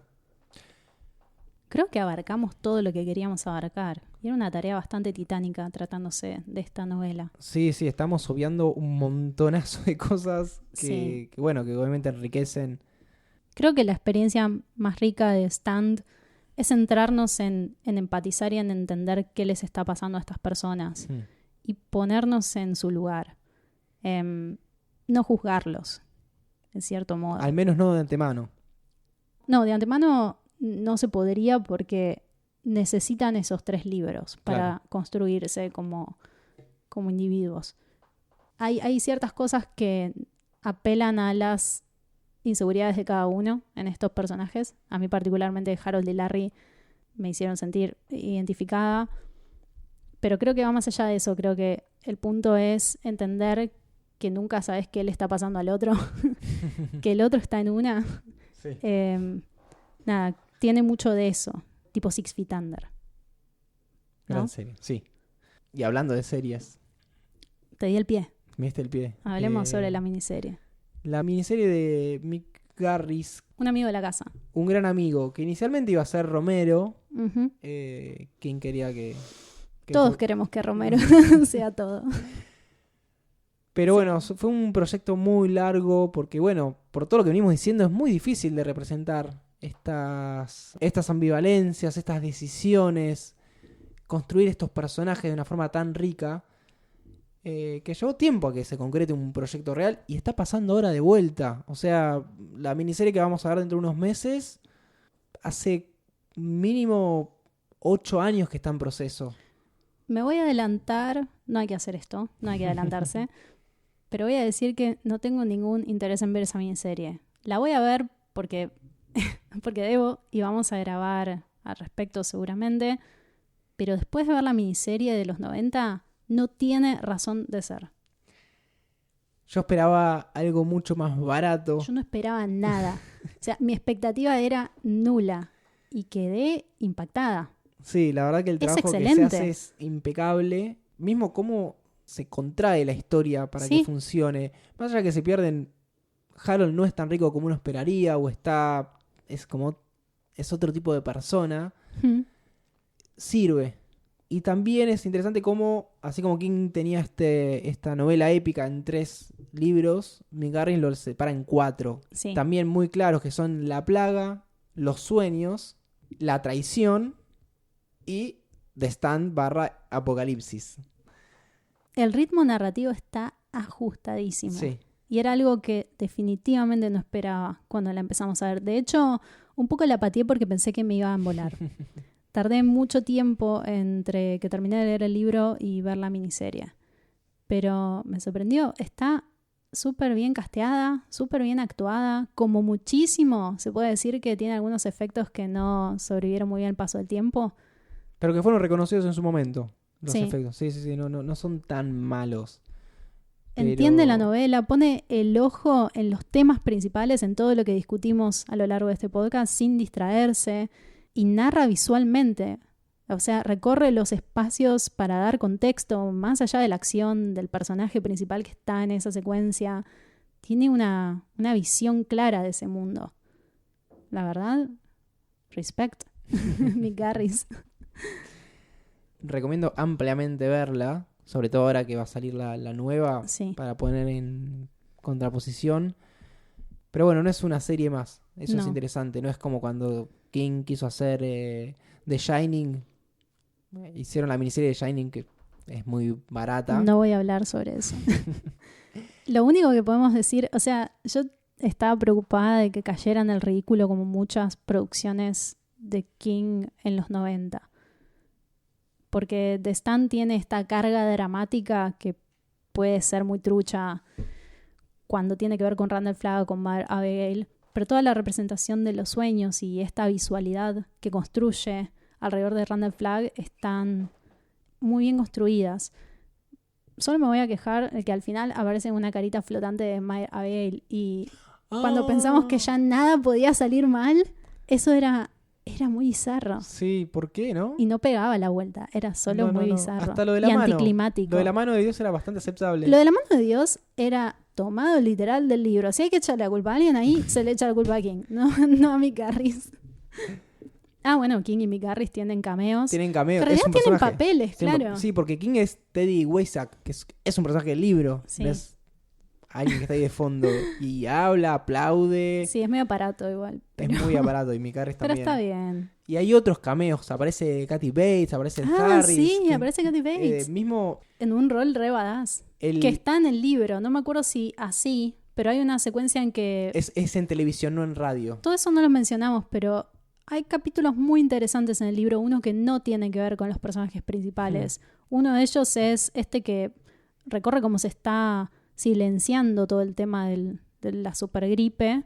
Creo que abarcamos todo lo que queríamos abarcar. Y era una tarea bastante titánica tratándose de esta novela. Sí, estamos obviando un montonazo de cosas Sí. que obviamente enriquecen. Creo que la experiencia más rica de Stand es centrarnos en empatizar y en entender qué les está pasando a estas personas y ponernos en su lugar. No juzgarlos, en cierto modo. Al menos no de antemano. No, de antemano no se podría porque necesitan esos 3 libros para Claro. construirse como individuos. Hay ciertas cosas que apelan a las inseguridades de cada uno en estos personajes. A mí particularmente Harold y Larry me hicieron sentir identificada, pero creo que va más allá de eso. Creo que el punto es entender que nunca sabes qué le está pasando al otro, que el otro está en una. Sí. Nada, tiene mucho de eso, tipo Six Feet Under. ¿No? Gran serie, sí. Y hablando de series, Te di el pie. me diste el pie. Hablemos sobre la miniserie. La miniserie de Mick Garris, Un amigo de la casa. un gran amigo, que inicialmente iba a ser Romero. Ujú. ¿Quién quería que Todos queremos que Romero sea todo. Pero bueno, fue un proyecto muy largo porque, bueno, por todo lo que venimos diciendo, es muy difícil de representar estas ambivalencias, estas decisiones, construir estos personajes de una forma tan rica, que llevó tiempo a que se concrete un proyecto real y está pasando ahora de vuelta. O sea, la miniserie que vamos a ver dentro de unos meses, hace mínimo 8 años que está en proceso. Me voy a adelantar, no hay que hacer esto, no hay que adelantarse, pero voy a decir que no tengo ningún interés en ver esa miniserie. La voy a ver porque debo y vamos a grabar al respecto seguramente, pero después de ver la miniserie de los 90, no tiene razón de ser. Yo esperaba algo mucho más barato. Yo no esperaba nada. O sea, mi expectativa era nula y quedé impactada. Sí, la verdad que el Es trabajo que se excelente. hace es impecable. Mismo cómo se contrae la historia para Sí. que funcione. Más allá de que se pierden, Harold no es tan rico como uno esperaría o es otro tipo de persona. Sirve. Y también es interesante cómo, así como King tenía esta novela épica en 3 libros, Mick Garris lo separa en 4. Sí. También muy claros que son la plaga, los sueños, la traición y The Stand / Apocalipsis. El ritmo narrativo está ajustadísimo. Sí. Y era algo que definitivamente no esperaba cuando la empezamos a ver. De hecho, un poco la pateé porque pensé que me iba a embolar. Tardé mucho tiempo entre que terminé de leer el libro y ver la miniserie. Pero me sorprendió. Está súper bien casteada, súper bien actuada. Como muchísimo, se puede decir que tiene algunos efectos que no sobrevivieron muy bien al paso del tiempo. Pero que fueron reconocidos en su momento, los Sí. efectos. Sí, no son tan malos. Entiende Pero- la novela, pone el ojo en los temas principales, en todo lo que discutimos a lo largo de este podcast, sin distraerse, y narra visualmente. O sea, recorre los espacios para dar contexto, más allá de la acción del personaje principal que está en esa secuencia. Tiene una visión clara de ese mundo. La verdad, respect. Mick Garris. Recomiendo ampliamente verla, sobre todo ahora que va a salir la nueva, Sí. para poner en contraposición. Pero bueno, no es una serie más. Eso es No. interesante. No es como cuando King quiso hacer The Shining. Hicieron la miniserie de Shining, que es muy barata. No voy a hablar sobre eso. Lo único que podemos decir, o sea, yo estaba preocupada de que cayera en el ridículo como muchas producciones de King en los 90. Porque The Stand tiene esta carga dramática que puede ser muy trucha cuando tiene que ver con Randall Flagg o con Mother Abigail. Pero toda la representación de los sueños y esta visualidad que construye alrededor de Randall Flagg están muy bien construidas. Solo me voy a quejar de que al final aparece una carita flotante de May Abigail y cuando pensamos que ya nada podía salir mal, eso era muy bizarro. Sí, ¿por qué, no? Y no pegaba la vuelta, era solo muy bizarro. Hasta lo de y la mano. anticlimático. Lo de la mano de Dios era bastante aceptable. Lo de la mano de Dios era tomado literal del libro. Si hay que echarle la culpa a alguien ahí, se le echa la culpa a King, no a Mick Garris. Bueno, King y Mick Garris tienen cameos. Tienen cameos. En realidad es un tienen personaje. papeles, claro. Sí, porque King es Teddy Weisack, que es un personaje del libro. Sí. No es alguien que está ahí de fondo y habla, aplaude. Sí, es medio aparato igual. Es muy aparato y Mick Garris Pero también. está bien. Y hay otros cameos. Aparece Kathy Bates, aparece Harris. Sí, aparece Kathy Bates. Mismo en un rol re badass. Que está en el libro. No me acuerdo si así, pero hay una secuencia en que... Es en televisión, no en radio. Todo eso no lo mencionamos, pero hay capítulos muy interesantes en el libro. Uno que no tiene que ver con los personajes principales. Uno de ellos es este que recorre cómo se está silenciando todo el tema de la supergripe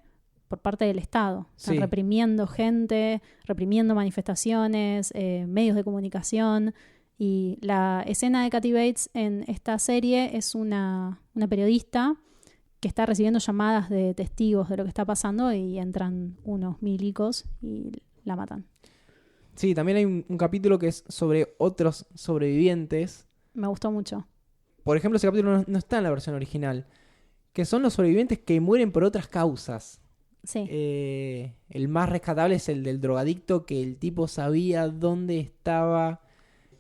por parte del Estado. Están reprimiendo gente, reprimiendo manifestaciones, medios de comunicación. Y la escena de Kathy Bates en esta serie es una periodista que está recibiendo llamadas de testigos de lo que está pasando y entran unos milicos y la matan. Sí, también hay un capítulo que es sobre otros sobrevivientes. Me gustó mucho. Por ejemplo, ese capítulo no está en la versión original. Que son los sobrevivientes que mueren por otras causas. Sí. El más rescatable es el del drogadicto, que el tipo sabía dónde estaba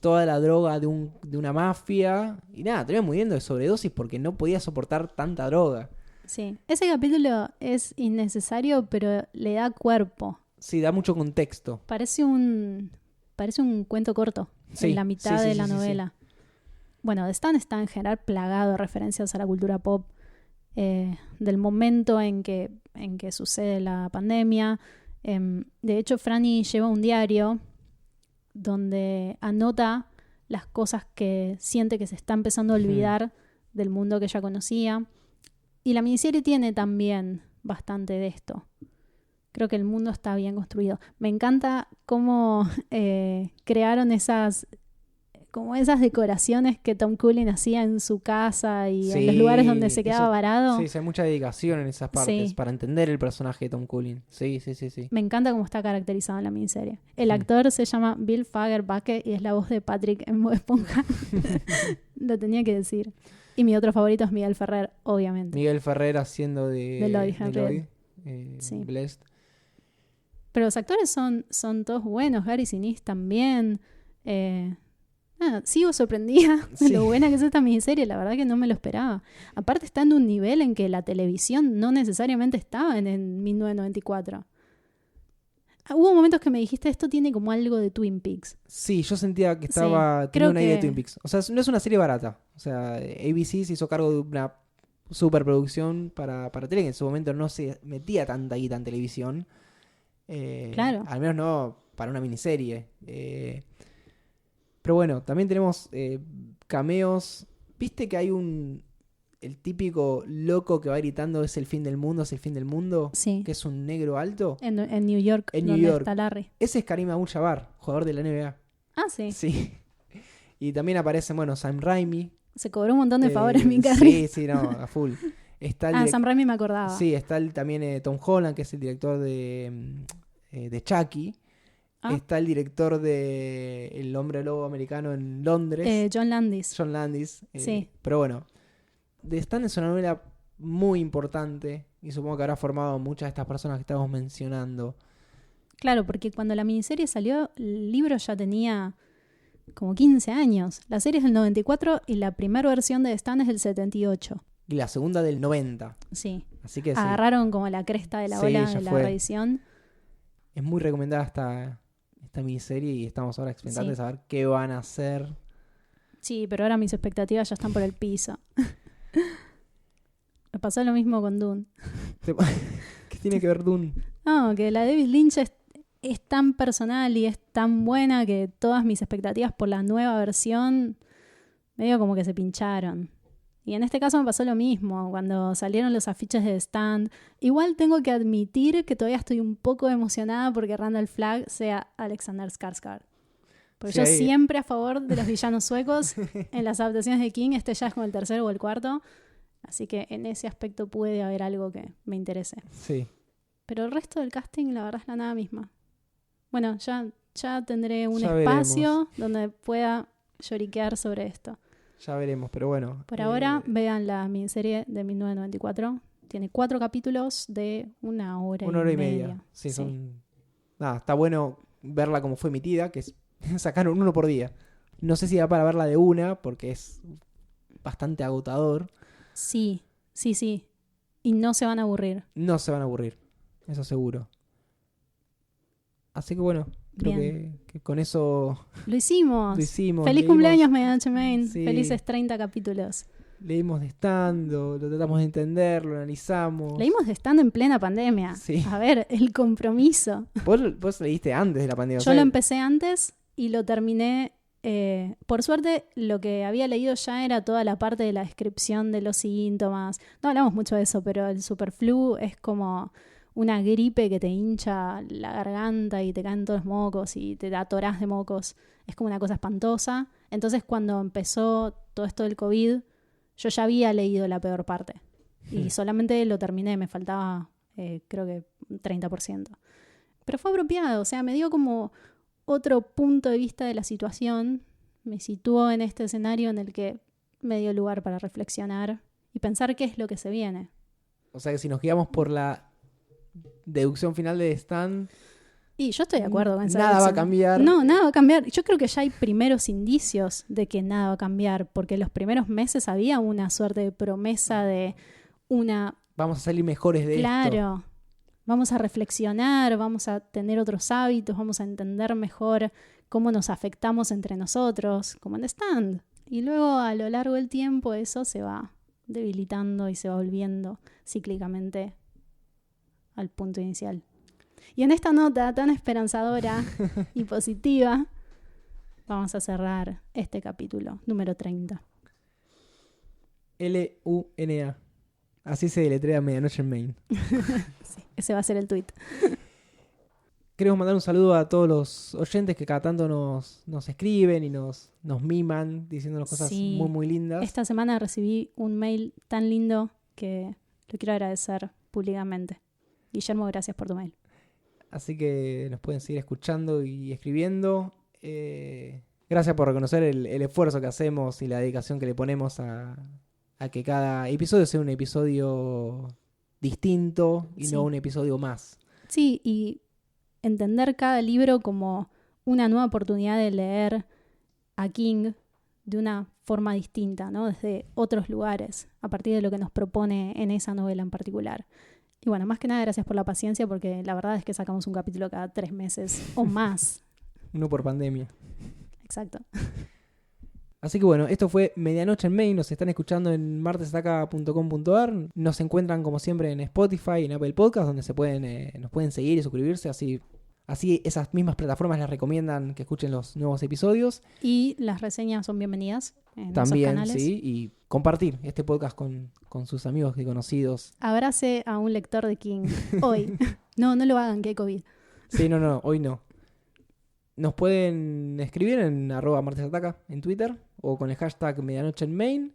toda la droga de una mafia. Y nada, terminó muriendo de sobredosis porque no podía soportar tanta droga. Sí. Ese capítulo es innecesario, pero le da cuerpo. Sí, da mucho contexto. Parece un cuento corto en la mitad de la novela. Sí. Bueno, The Stand está en general plagado de referencias a la cultura pop del momento en que sucede la pandemia. De hecho, Franny lleva un diario donde anota las cosas que siente que se está empezando a olvidar del mundo que ella conocía. Y la miniserie tiene también bastante de esto. Creo que el mundo está bien construido. Me encanta cómo crearon esas decoraciones que Tom Cullen hacía en su casa y en los lugares donde se quedaba varado. Sí, hay mucha dedicación en esas partes para entender el personaje de Tom Cullen. Sí. Me encanta cómo está caracterizado en la miniserie. El actor se llama Bill Fagerbakke y es la voz de Patrick en Bob Esponja. Lo tenía que decir. Y mi otro favorito es Miguel Ferrer, obviamente. Miguel Ferrer haciendo de Lloyd. Sí. Blessed. Pero los actores son todos buenos. Gary Sinise también. Sigo sorprendida de lo buena que es esta miniserie. La verdad que no me lo esperaba. Aparte está en un nivel en que la televisión no necesariamente estaba en 1994. Hubo momentos que me dijiste, esto tiene como algo de Twin Peaks. Sí, yo sentía que tenía una idea de Twin Peaks. O sea, no es una serie barata. O sea, ABC se hizo cargo de una superproducción para tele, que en su momento no se metía tanta guita en televisión. Claro. Al menos no para una miniserie. Pero bueno, también tenemos cameos. ¿Viste que hay el típico loco que va gritando es el fin del mundo, es el fin del mundo? Sí. Que es un negro alto. En New York, donde está Larry. Ese es Karim Abdul-Jabbar, jugador de la NBA. Sí. Sí. Y también aparece, Sam Raimi. Se cobró un montón de favores, mi Carrie. Sí, no, a full. Sam Raimi me acordaba. Sí, está también Tom Holland, que es el director de Chucky. Está el director de El Hombre Lobo Americano en Londres. John Landis. Sí. Pero bueno, The Stand es una novela muy importante y supongo que habrá formado a muchas de estas personas que estamos mencionando. Claro, porque cuando la miniserie salió, el libro ya tenía como 15 años. La serie es del 94 y la primera versión de The Stand es del 78. Y la segunda del 90. Sí. Así que agarraron como la cresta de la ola de la reedición. Es muy recomendada esta miniserie y estamos ahora expectantes de saber qué van a hacer. Sí, pero ahora mis expectativas ya están por el piso. Me pasó lo mismo con Dune. ¿Qué tiene que ver Dune? No, que la David Lynch es tan personal y es tan buena que todas mis expectativas por la nueva versión medio como que se pincharon. Y en este caso me pasó lo mismo, cuando salieron los afiches de The Stand. Igual tengo que admitir que todavía estoy un poco emocionada porque Randall Flagg sea Alexander Skarsgård. Porque Sí, yo ahí- siempre a favor de los villanos suecos en las adaptaciones de King, este ya es como el tercero o el cuarto. Así que en ese aspecto puede haber algo que me interese. Sí. Pero el resto del casting, la verdad, es la nada misma. Bueno, ya tendré un Ya espacio donde pueda lloriquear sobre esto. Ya veremos, pero bueno. Por ahora, vean la miniserie de 1994. Tiene 4 capítulos de 1 hora, 1 hora y media. Sí, son... Nada, está bueno verla como fue emitida, que es sacaron uno por día. No sé si da para verla de una, porque es bastante agotador. Sí. Y no se van a aburrir. No se van a aburrir, eso seguro. Así que bueno, creo Bien. que con eso Lo hicimos. lo hicimos. Feliz Leímos- cumpleaños, Medianoche Main. Sí. Felices 30 capítulos. Leímos de estando, lo tratamos de entender, lo analizamos. Leímos de estando en plena pandemia. Sí. A ver, el compromiso. Vos leíste antes de la pandemia. o Yo sea, lo empecé antes y lo terminé. Por suerte, lo que había leído ya era toda la parte de la descripción de los síntomas. No hablamos mucho de eso, pero el superflu es como una gripe que te hincha la garganta y te caen todos los mocos y te atorás de mocos. Es como una cosa espantosa. Entonces, cuando empezó todo esto del COVID, yo ya había leído la peor parte. Y solamente lo terminé, me faltaba creo que 30%. Pero fue apropiado, o sea, me dio como otro punto de vista de la situación. Me situó en este escenario en el que me dio lugar para reflexionar y pensar qué es lo que se viene. O sea que si nos guiamos por la deducción final de Stan, Y yo estoy de acuerdo con esa nada va a deducción. cambiar. No, nada va a cambiar. Yo creo que ya hay primeros indicios de que nada va a cambiar, porque los primeros meses había una suerte de promesa de una... Vamos a salir mejores de esto. Claro, vamos a reflexionar, vamos a tener otros hábitos, vamos a entender mejor cómo nos afectamos entre nosotros, como en The Stand. Y luego a lo largo del tiempo eso se va debilitando y se va volviendo cíclicamente al punto inicial. Y en esta nota tan esperanzadora y positiva, vamos a cerrar este capítulo, número 30. Luna. Así se deletrea Medianoche en Maine. Sí, ese va a ser el tweet. Queremos mandar un saludo a todos los oyentes que cada tanto nos escriben y nos miman diciéndonos cosas Sí. muy, muy lindas. Esta semana recibí un mail tan lindo que lo quiero agradecer públicamente. Guillermo, gracias por tu mail. Así que nos pueden seguir escuchando y escribiendo. Gracias por reconocer el esfuerzo que hacemos y la dedicación que le ponemos a que cada episodio sea un episodio distinto y Sí. no un episodio más. Sí, y entender cada libro como una nueva oportunidad de leer a King de una forma distinta, ¿no? Desde otros lugares, a partir de lo que nos propone en esa novela en particular. Y bueno, más que nada, gracias por la paciencia, porque la verdad es que sacamos un capítulo cada 3 meses o más. Uno por pandemia. Exacto. Así que bueno, esto fue Medianoche en Maine. Nos están escuchando en martesataca.com.ar. Nos encuentran como siempre en Spotify, en Apple Podcast, donde nos pueden seguir y suscribirse. Así esas mismas plataformas les recomiendan que escuchen los nuevos episodios. Y las reseñas son bienvenidas en esos También, canales. sí, y compartir este podcast con sus amigos y conocidos. Abrace a un lector de King hoy. No lo hagan, que hay COVID. Sí, no, hoy no. Nos pueden escribir en @martesataca en Twitter o con el hashtag Medianoche en Maine.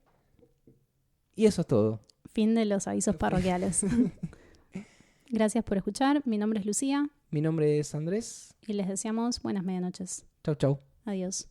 Y eso es todo. Fin de los avisos parroquiales. Gracias por escuchar. Mi nombre es Lucía Mi nombre es Andrés. y les deseamos buenas medianoches. Chau, chau. Adiós.